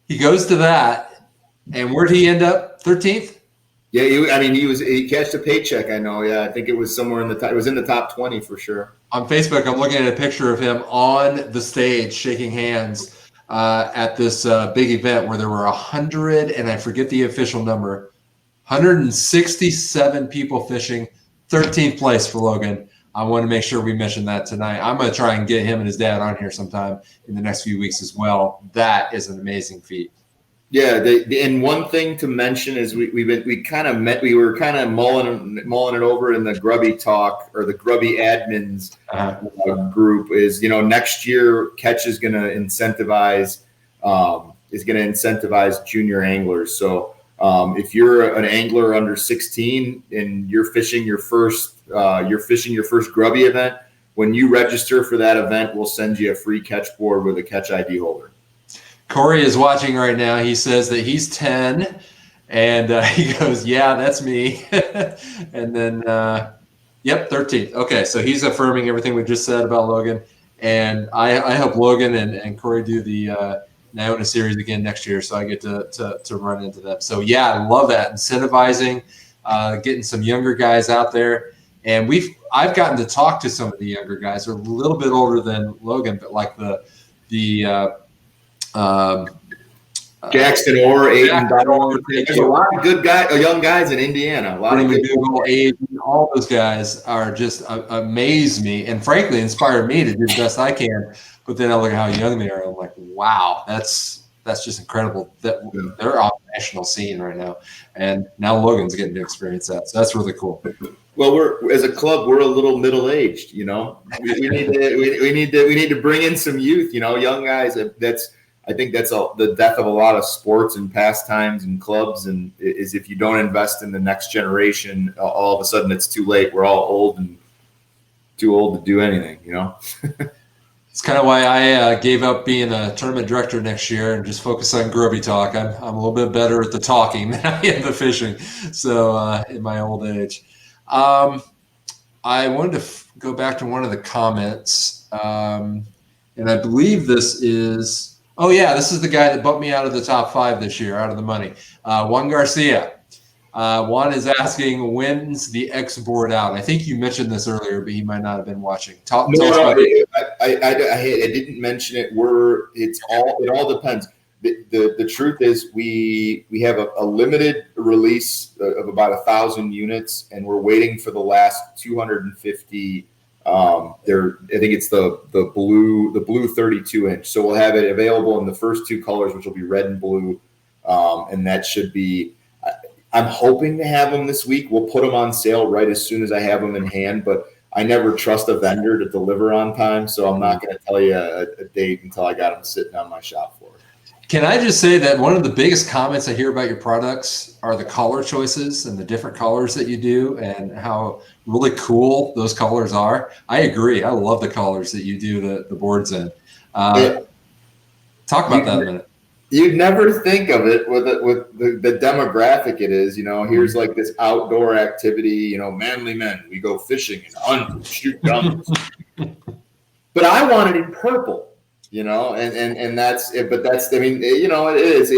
He goes to that, and where'd he end up? 13th? Yeah, he cashed a paycheck, I know. Yeah, I think it was somewhere in the top. It was in the top 20 for sure. On Facebook, I'm looking at a picture of him on the stage shaking hands at this big event where there were 100, and I forget the official number, 167 people fishing, 13th place for Logan. I want to make sure we mention that tonight. I'm going to try and get him and his dad on here sometime in the next few weeks as well. That is an amazing feat. Yeah, and one thing to mention is we were kind of mulling it over in the Grubby talk, or the Grubby admins group, is next year Ketch is going to incentivize is going to incentivize junior anglers. So if you're an angler under 16 and you're fishing your first Grubby event, when you register for that event, we'll send you a free Ketch board with a Ketch ID holder. Corey is watching right now. He says that he's 10, and he goes, "Yeah, that's me." And then, yep, 13. Okay, so he's affirming everything we just said about Logan. And I hope Logan and Corey do the Niona series again next year, so I get to run into them. So yeah, I love that, incentivizing, getting some younger guys out there. And I've gotten to talk to some of the younger guys. They're a little bit older than Logan, but like the Jackson Orr, Aiden Donald. There's a lot of good young guys in Indiana. A lot of good age, all those guys are just amaze me, and frankly inspire me to do the best I can. But then I look at how young they are. I'm like, wow, that's just incredible that they're on the national scene right now, and now Logan's getting to experience that. So that's really cool. Well, as a club, we're a little middle-aged. You know, we need to bring in some youth. You know, young guys. I think that's the death of a lot of sports and pastimes and clubs, and is if you don't invest in the next generation, all of a sudden it's too late. We're all old and too old to do anything, you know. It's kind of why I gave up being a tournament director next year and just focus on Grubby Talk. I'm a little bit better at the talking than I am the fishing. So in my old age, I wanted to go back to one of the comments, and I believe this is. Oh, yeah, this is the guy that bumped me out of the top 5 this year, out of the money. Juan Garcia. Juan is asking, when's the X board out? I think you mentioned this earlier, but he might not have been watching. Tell us about it. I didn't mention it. It all depends. The truth is we have a limited release of about 1,000 units, and we're waiting for the last 250. I think it's the blue 32-inch. So we'll have it available in the first 2 colors, which will be red and blue, and that should be. I'm hoping to have them this week. We'll put them on sale right as soon as I have them in hand, but I never trust a vendor to deliver on time, so I'm not going to tell you a date until I got them sitting on my shop floor. Can I just say that one of the biggest comments I hear about your products are the color choices and the different colors that you do and how really cool those colors are. I agree. I love the colors that you do the boards in. Talk about that a minute. You'd never think of it with the demographic it is. You know, here's like this outdoor activity, you know, manly men. We go fishing and hunt, shoot guns. But I want it in purple. You know, and that's it. But that's, I mean, you know, it is.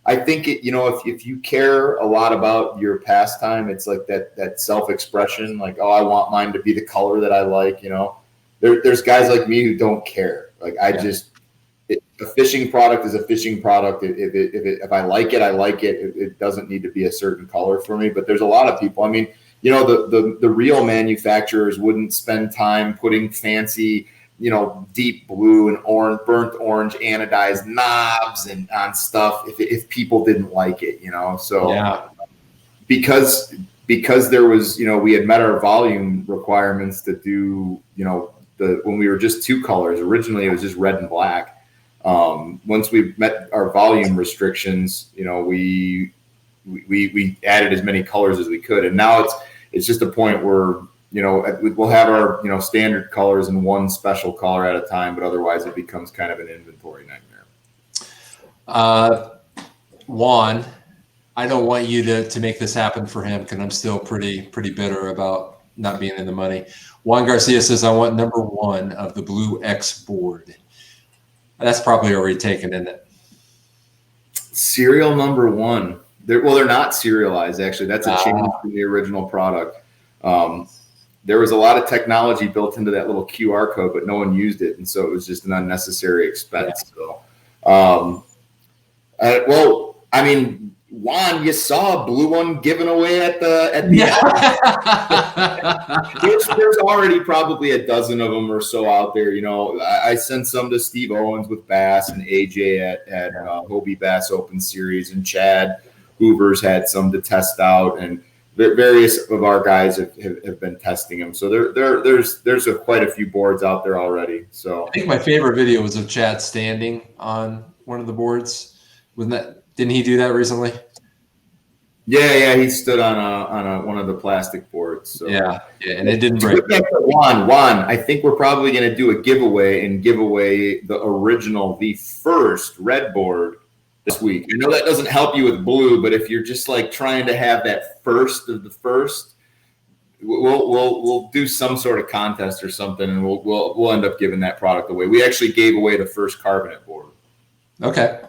I think you know, if you care a lot about your pastime, it's like that self-expression. Like, oh, I want mine to be the color that I like. You know, there's guys like me who don't care. Like, a fishing product is a fishing product. If I like it, I like it. It doesn't need to be a certain color for me. But there's a lot of people. I mean, you know, the real manufacturers wouldn't spend time putting fancy, you know, deep blue and orange, burnt orange, anodized knobs and on stuff if people didn't like it, you know. So yeah. because there was, you know, we had met our volume requirements to do, you know, when we were just 2 colors. Originally it was just red and black. Once we met our volume restrictions, you know, we added as many colors as we could, and now it's just a point where, you know, we'll have our, you know, standard colors and 1 special color at a time, but otherwise it becomes kind of an inventory nightmare. Juan, I don't want you to make this happen for him because I'm still pretty bitter about not being in the money. Juan Garcia says, I want number 1 of the Blue X board. That's probably already taken, isn't it? Serial number 1. They're not serialized, actually. That's a change from the original product. There was a lot of technology built into that little QR code, but no one used it, and so it was just an unnecessary expense. Yeah. So, well, I mean, Juan, you saw a blue one given away at the there's already probably a dozen of them or so out there. You know, I sent some to Steve Owens with Bass and AJ at Hobie Bass Open Series, and Chad Hoover's had some to test out, and various of our guys have been testing them. So there's quite a few boards out there already. So I think my favorite video was of Chad standing on one of the boards. Didn't he do that recently? Yeah, he stood on one of the plastic boards. So. Yeah, and it didn't break. Juan, I think we're probably going to do a giveaway and give away the first red board this week. I know that doesn't help you with blue, but if you're just like trying to have that first of the first, we'll do some sort of contest or something, and we'll end up giving that product away. We actually gave away the first carbonate board. Okay,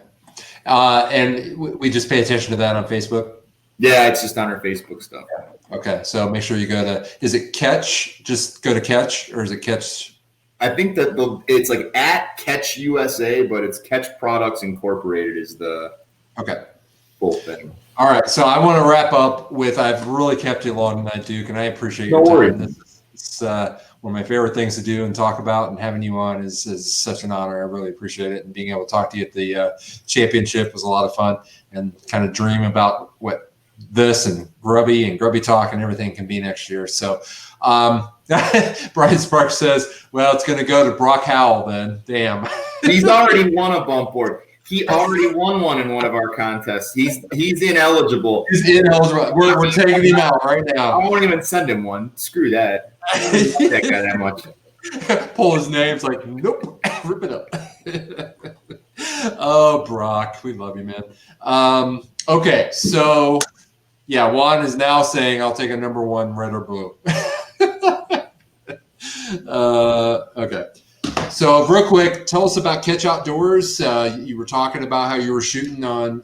and we just pay attention to that on Facebook. Yeah, it's just on our Facebook stuff. Okay, so make sure you go to. Is it Ketch? Just go to Ketch, or is it Ketch? I think that it's like at Ketch USA, but it's Ketch Products Incorporated is the full thing. All right, so I want to wrap up with. I've really kept you long tonight, Duke, and I appreciate your time. It's one of my favorite things to do and talk about, and having you on is such an honor. I really appreciate it, and being able to talk to you at the championship was a lot of fun, and kind of dream about what this and Grubby Talk and everything can be next year. So Brian Sparks says, well, it's going to go to Brock Howell then. Damn. He's already won a bump board. He already won one in one of our contests. He's ineligible. He's ineligible. We're taking him out right now. I won't even send him one. Screw that. I don't like that guy that much. Pull his name. It's like, nope. Rip it up. Oh, Brock. We love you, man. Okay, so yeah, Juan is now saying I'll take a number one, red or blue. Okay. So real quick, tell us about Ketch Outdoors. You were talking about how you were shooting on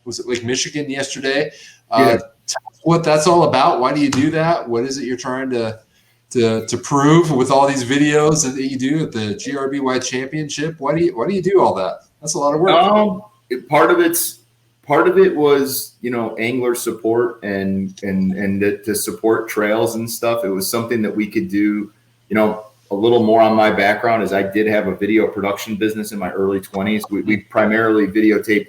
was it Lake Michigan yesterday? Yeah. Tell us what that's all about. Why do you do that? What is it you're trying to prove with all these videos that you do at the GRBY Championship? Why do you do all that? That's a lot of work. Part of it was, angler support and to support trails and stuff. It was something that we could do, a little more on my background is I did have a video production business in my early 20s. We primarily videotaped.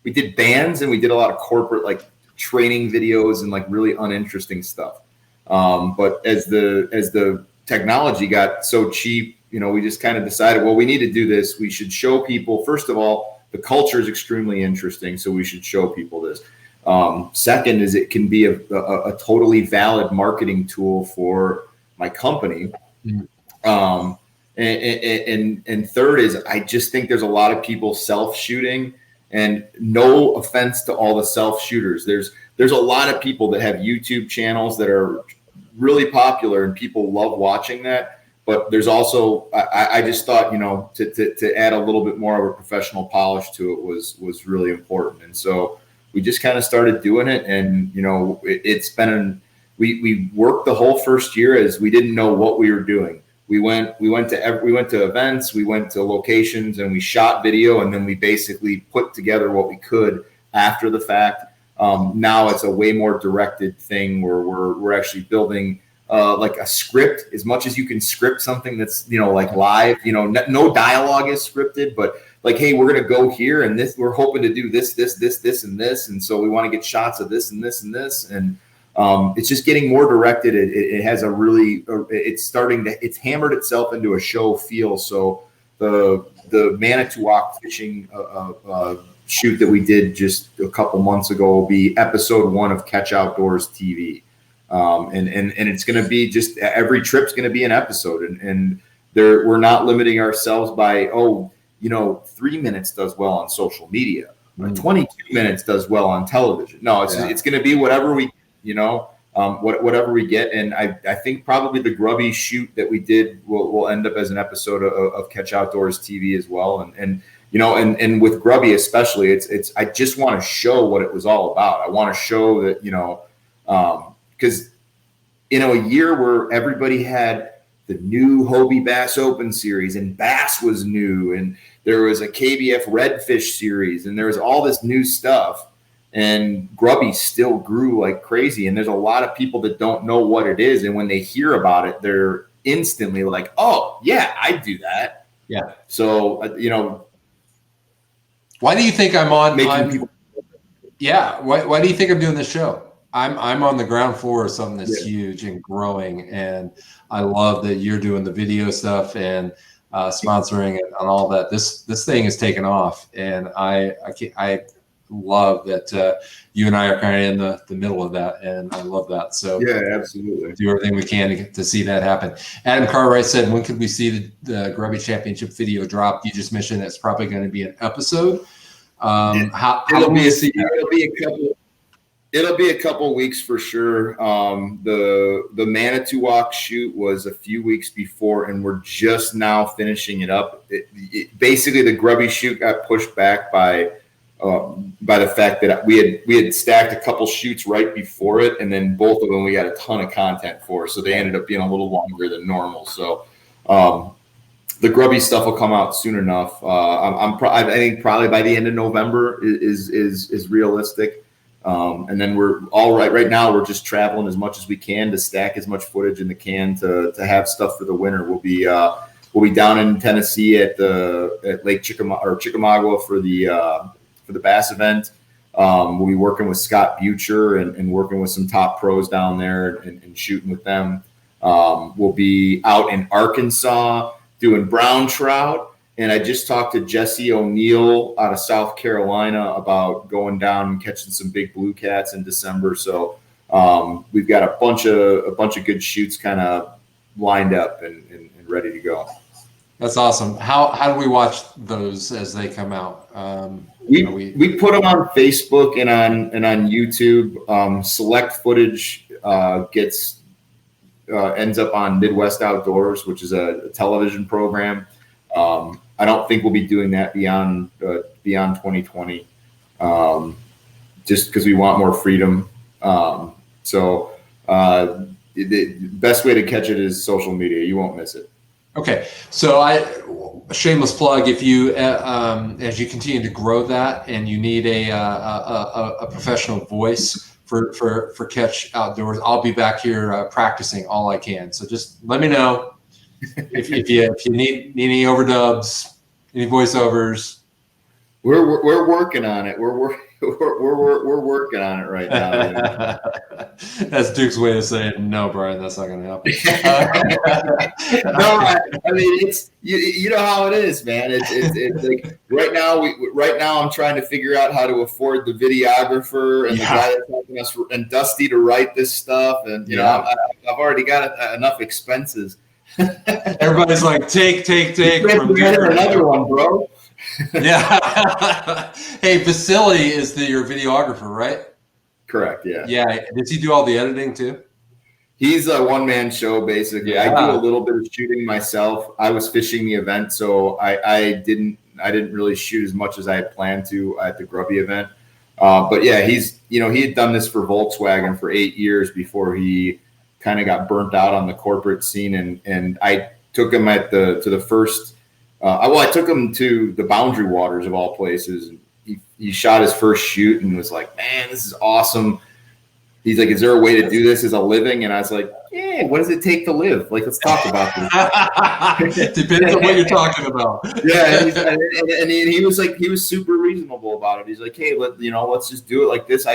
We did bands and we did a lot of corporate like training videos and like really uninteresting stuff. But as the technology got so cheap, we just kind of decided, well, we need to do this. We should show people, first of all, the culture is extremely interesting, so we should show people this. Second is it can be a totally valid marketing tool for my company. And third is I just think there's a lot of people self-shooting, and no offense to all the self-shooters. There's a lot of people that have YouTube channels that are really popular and people love watching that. But there's also, I just thought, to add a little bit more of a professional polish to it was really important. And so we just kind of started doing it. And, it's been, we worked the whole first year as we didn't know what we were doing. We went to events, we went to locations, and we shot video. And then we basically put together what we could after the fact. Now it's a way more directed thing where we're actually building like a script, as much as you can script something that's, like live, no dialogue is scripted, but like, hey, we're going to go here and this, we're hoping to do this, and this. And so we want to get shots of this and this and this. And it's just getting more directed. It has a really, it's hammered itself into a show feel. So the Manitowoc fishing shoot that we did just a couple months ago will be episode 1 of Ketch Outdoors TV. And it's going to be just every trip's going to be an episode, and we're not limiting ourselves by 3 minutes does well on social media, or 22 minutes does well on television. No, it's going to be whatever we whatever we get, and I think probably the Grubby shoot that we did will end up as an episode of Ketch Outdoors TV as well, and with Grubby especially, it's I just want to show what it was all about. I want to show that because a year where everybody had the new Hobie Bass Open series and bass was new, and there was a KBF Redfish series, and there was all this new stuff, and Grubby still grew like crazy. And there's a lot of people that don't know what it is, and when they hear about it, they're instantly like, "Oh yeah, I do that." Yeah. So why do you think I'm on? Making people. Yeah. Why do you think I'm doing this show? I'm on the ground floor of something that's huge and growing, and I love that you're doing the video stuff and sponsoring and all that. This thing is taking off, and I love that you and I are kind of in the middle of that, and I love that. So yeah, absolutely, do everything we can to see that happen. Adam Cartwright said, "When could we see the Grubby Championship video drop?" You just mentioned that's probably going to be an episode. How do we see that? It'll be a couple weeks for sure. The Manitowoc shoot was a few weeks before, and we're just now finishing it up. Basically, the Grubby shoot got pushed back by the fact that we had stacked a couple shoots right before it, and then both of them we got a ton of content for, so they ended up being a little longer than normal. So the Grubby stuff will come out soon enough. I think probably by the end of November is realistic. And then we're all right. Right now, we're just traveling as much as we can to stack as much footage in the can to have stuff for the winter. We'll be down in Tennessee at Lake Chickamauga for the bass event. We'll be working with Scott Butcher and working with some top pros down there and shooting with them. We'll be out in Arkansas doing brown trout. And I just talked to Jesse O'Neill out of South Carolina about going down and catching some big blue cats in December. So we've got a bunch of good shoots kind of lined up and ready to go. That's awesome. How do we watch those as they come out? We put them on Facebook and on YouTube. Select footage ends up on Midwest Outdoors, which is a television program. I don't think we'll be doing that beyond 2020, just because we want more freedom. So the best way to catch it is social media. You won't miss it. Okay, so shameless plug. If you as you continue to grow that, and you need a professional voice for Ketch Outdoors, I'll be back here practicing all I can. So just let me know. If you need any overdubs, any voiceovers, we're working on it. We're working on it right now. That's Duke's way of saying no, Brian. That's not going to happen. No, I mean it's you know how it is, man. It's like right now I'm trying to figure out how to afford the videographer and the guy that's helping us and Dusty to write this stuff, and you know I've already got enough expenses. Everybody's like, take from another one, bro. Yeah. Hey, Vasily is your videographer, right? Correct. Yeah. Yeah. Does he do all the editing too? He's a one-man show, basically. Yeah. I do a little bit of shooting myself. I was fishing the event, so I didn't really shoot as much as I had planned to at the Grubby event. But yeah, he had done this for Volkswagen for 8 years before he kind of got burnt out on the corporate scene, and I took him to the first. I took him to the Boundary Waters of all places. He shot his first shoot and was like, "Man, this is awesome." He's like, "Is there a way to do this as a living?" And I was like, "Yeah, what does it take to live? Like, let's talk about this." Depends on what you're talking about. Yeah, and he was super reasonable about it. He's like, "Hey, let's just do it like this.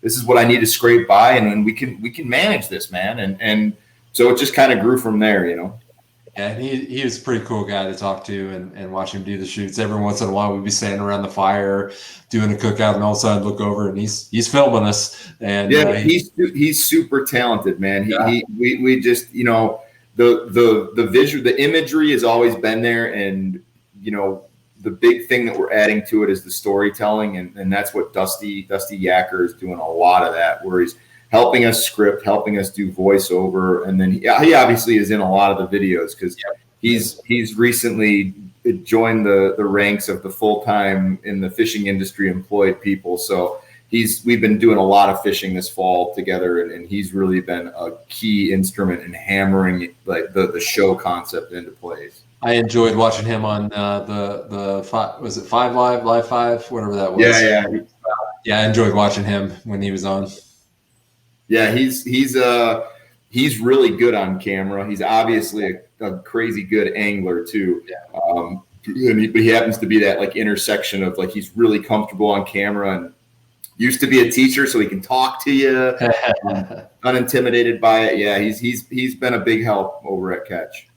This is what I need to scrape by, and we can manage this, man." And so it just kind of grew from there, you know. Yeah, he was a pretty cool guy to talk to and watch him do the shoots. Every once in a while, we'd be standing around the fire doing a cookout, and all of a sudden look over and he's filming us. And yeah, he's super talented, man. We just, you know, the visual, the imagery has always been there, and you know, the big thing that we're adding to it is the storytelling, and that's what Dusty Yacker is doing a lot of that, where he's helping us script, helping us do voiceover, and then he obviously is in a lot of the videos because he's recently joined the ranks of the full-time in the fishing industry employed people. So we've been doing a lot of fishing this fall together, and he's really been a key instrument in hammering like the show concept into place. I enjoyed watching him on was it 5 Live 5, whatever that was. Yeah. I enjoyed watching him when he was on. Yeah, he's really good on camera. He's obviously a crazy good angler too. Yeah. But he happens to be that like intersection of like he's really comfortable on camera, and used to be a teacher, so he can talk to you, unintimidated by it. Yeah, he's been a big help over at Ketch.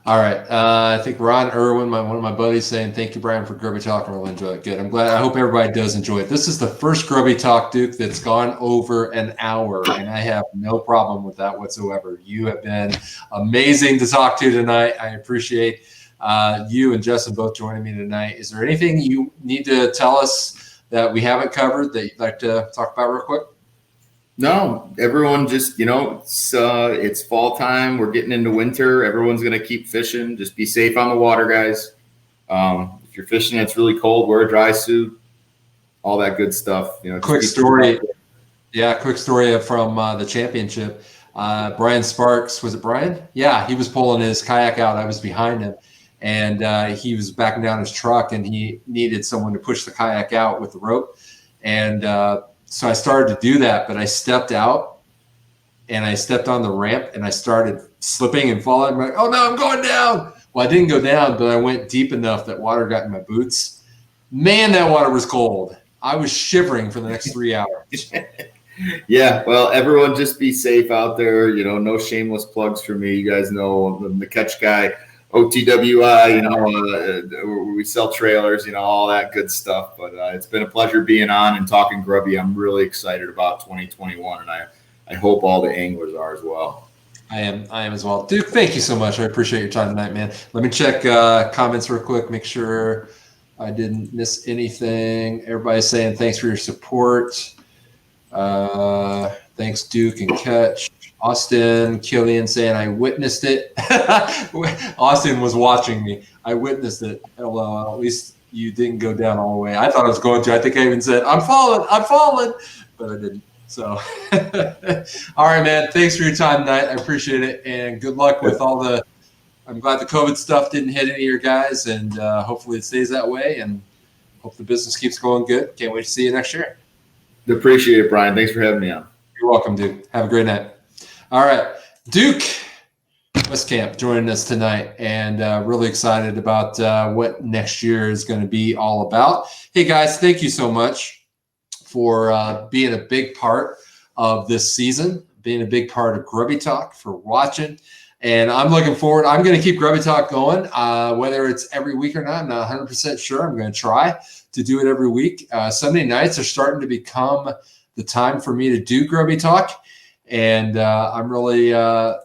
All right. I think Ron Irwin, one of my buddies, saying, thank you, Brian, for Grubby Talk. I really enjoy it. Good. I'm glad. I hope everybody does enjoy it. This is the first Grubby Talk, Duke, that's gone over an hour, and I have no problem with that whatsoever. You have been amazing to talk to tonight. I appreciate you and Justin both joining me tonight. Is there anything you need to tell us that we haven't covered that you'd like to talk about real quick? No, everyone just, it's fall time. We're getting into winter. Everyone's going to keep fishing. Just be safe on the water, guys. If you're fishing, it's really cold. Wear a dry suit, all that good stuff. Quick story. Yeah, quick story from the championship. Brian Sparks, was it Brian? Yeah, he was pulling his kayak out. I was behind him, and he was backing down his truck, and he needed someone to push the kayak out with the rope. And so I started to do that, but I stepped out and I stepped on the ramp and I started slipping and falling. I'm like, oh no, I'm going down. Well, I didn't go down, but I went deep enough that water got in my boots. Man, that water was cold. I was shivering for the next 3 hours. Yeah, well, everyone just be safe out there. No shameless plugs for me. You guys know I'm the Ketch guy. OTWI, we sell trailers, all that good stuff. But it's been a pleasure being on and talking Grubby. I'm really excited about 2021, and I hope all the anglers are as well. I am as well. Duke, thank you so much. I appreciate your time tonight, man. Let me check comments real quick, make sure I didn't miss anything. Everybody's saying thanks for your support. Thanks, Duke and Ketch. Austin Killian saying, I witnessed it. Austin was watching me. I witnessed it. LOL. At least you didn't go down all the way. I thought I was going to. I think I even said, I'm falling, but I didn't. So, all right, man. Thanks for your time tonight. I appreciate it. And good luck with all the, I'm glad the COVID stuff didn't hit any of your guys, and hopefully it stays that way, and hope the business keeps going good. Can't wait to see you next year. Appreciate it, Brian. Thanks for having me on. You're welcome, Duke. Have a great night. All right, Duke Weskamp joining us tonight, and really excited about what next year is going to be all about. Hey, guys, thank you so much for being a big part of this season, being a big part of Grubby Talk, for watching. And I'm looking forward. I'm going to keep Grubby Talk going, whether it's every week or not. I'm not 100% sure. I'm going to try to do it every week. Sunday nights are starting to become the time for me to do Grubby Talk. And I'm really, I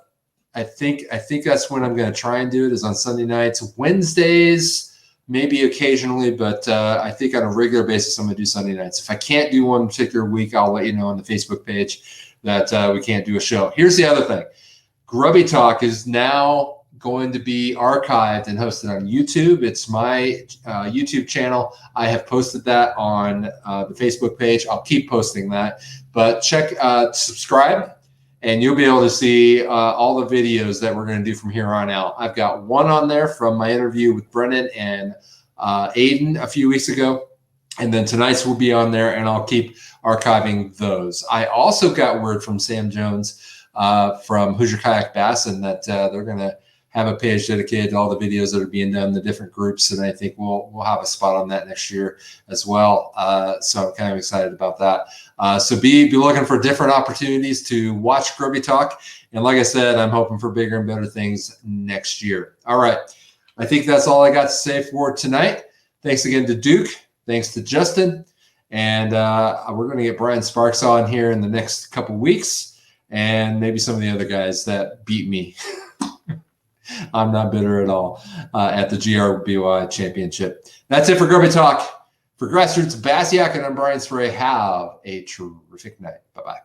think that's when I'm going to try and do it, is on Sunday nights. Wednesdays, maybe occasionally, but I think on a regular basis, I'm going to do Sunday nights. If I can't do one particular week, I'll let you know on the Facebook page that we can't do a show. Here's the other thing. Grubby Talk is now going to be archived and hosted on YouTube. It's my YouTube channel. I have posted that on the Facebook page. I'll keep posting that. But subscribe, and you'll be able to see all the videos that we're going to do from here on out. I've got one on there from my interview with Brennan and Aiden a few weeks ago. And then tonight's will be on there, and I'll keep archiving those. I also got word from Sam Jones from Hoosier Kayak Bass, and that they're going to have a page dedicated to all the videos that are being done in the different groups, and I think we'll have a spot on that next year as well. So I'm kind of excited about that. So be looking for different opportunities to watch Grubby Talk, and like I said, I'm hoping for bigger and better things next year. All right, I think that's all I got to say for tonight. Thanks again to Duke. Thanks to Justin, and we're going to get Brian Sparks on here in the next couple weeks, and maybe some of the other guys that beat me. I'm not bitter at all at the GRBY Championship. That's it for Grubby Talk. For Grassroots Bass Yak, and I'm Brian Spray. Have a terrific night. Bye-bye.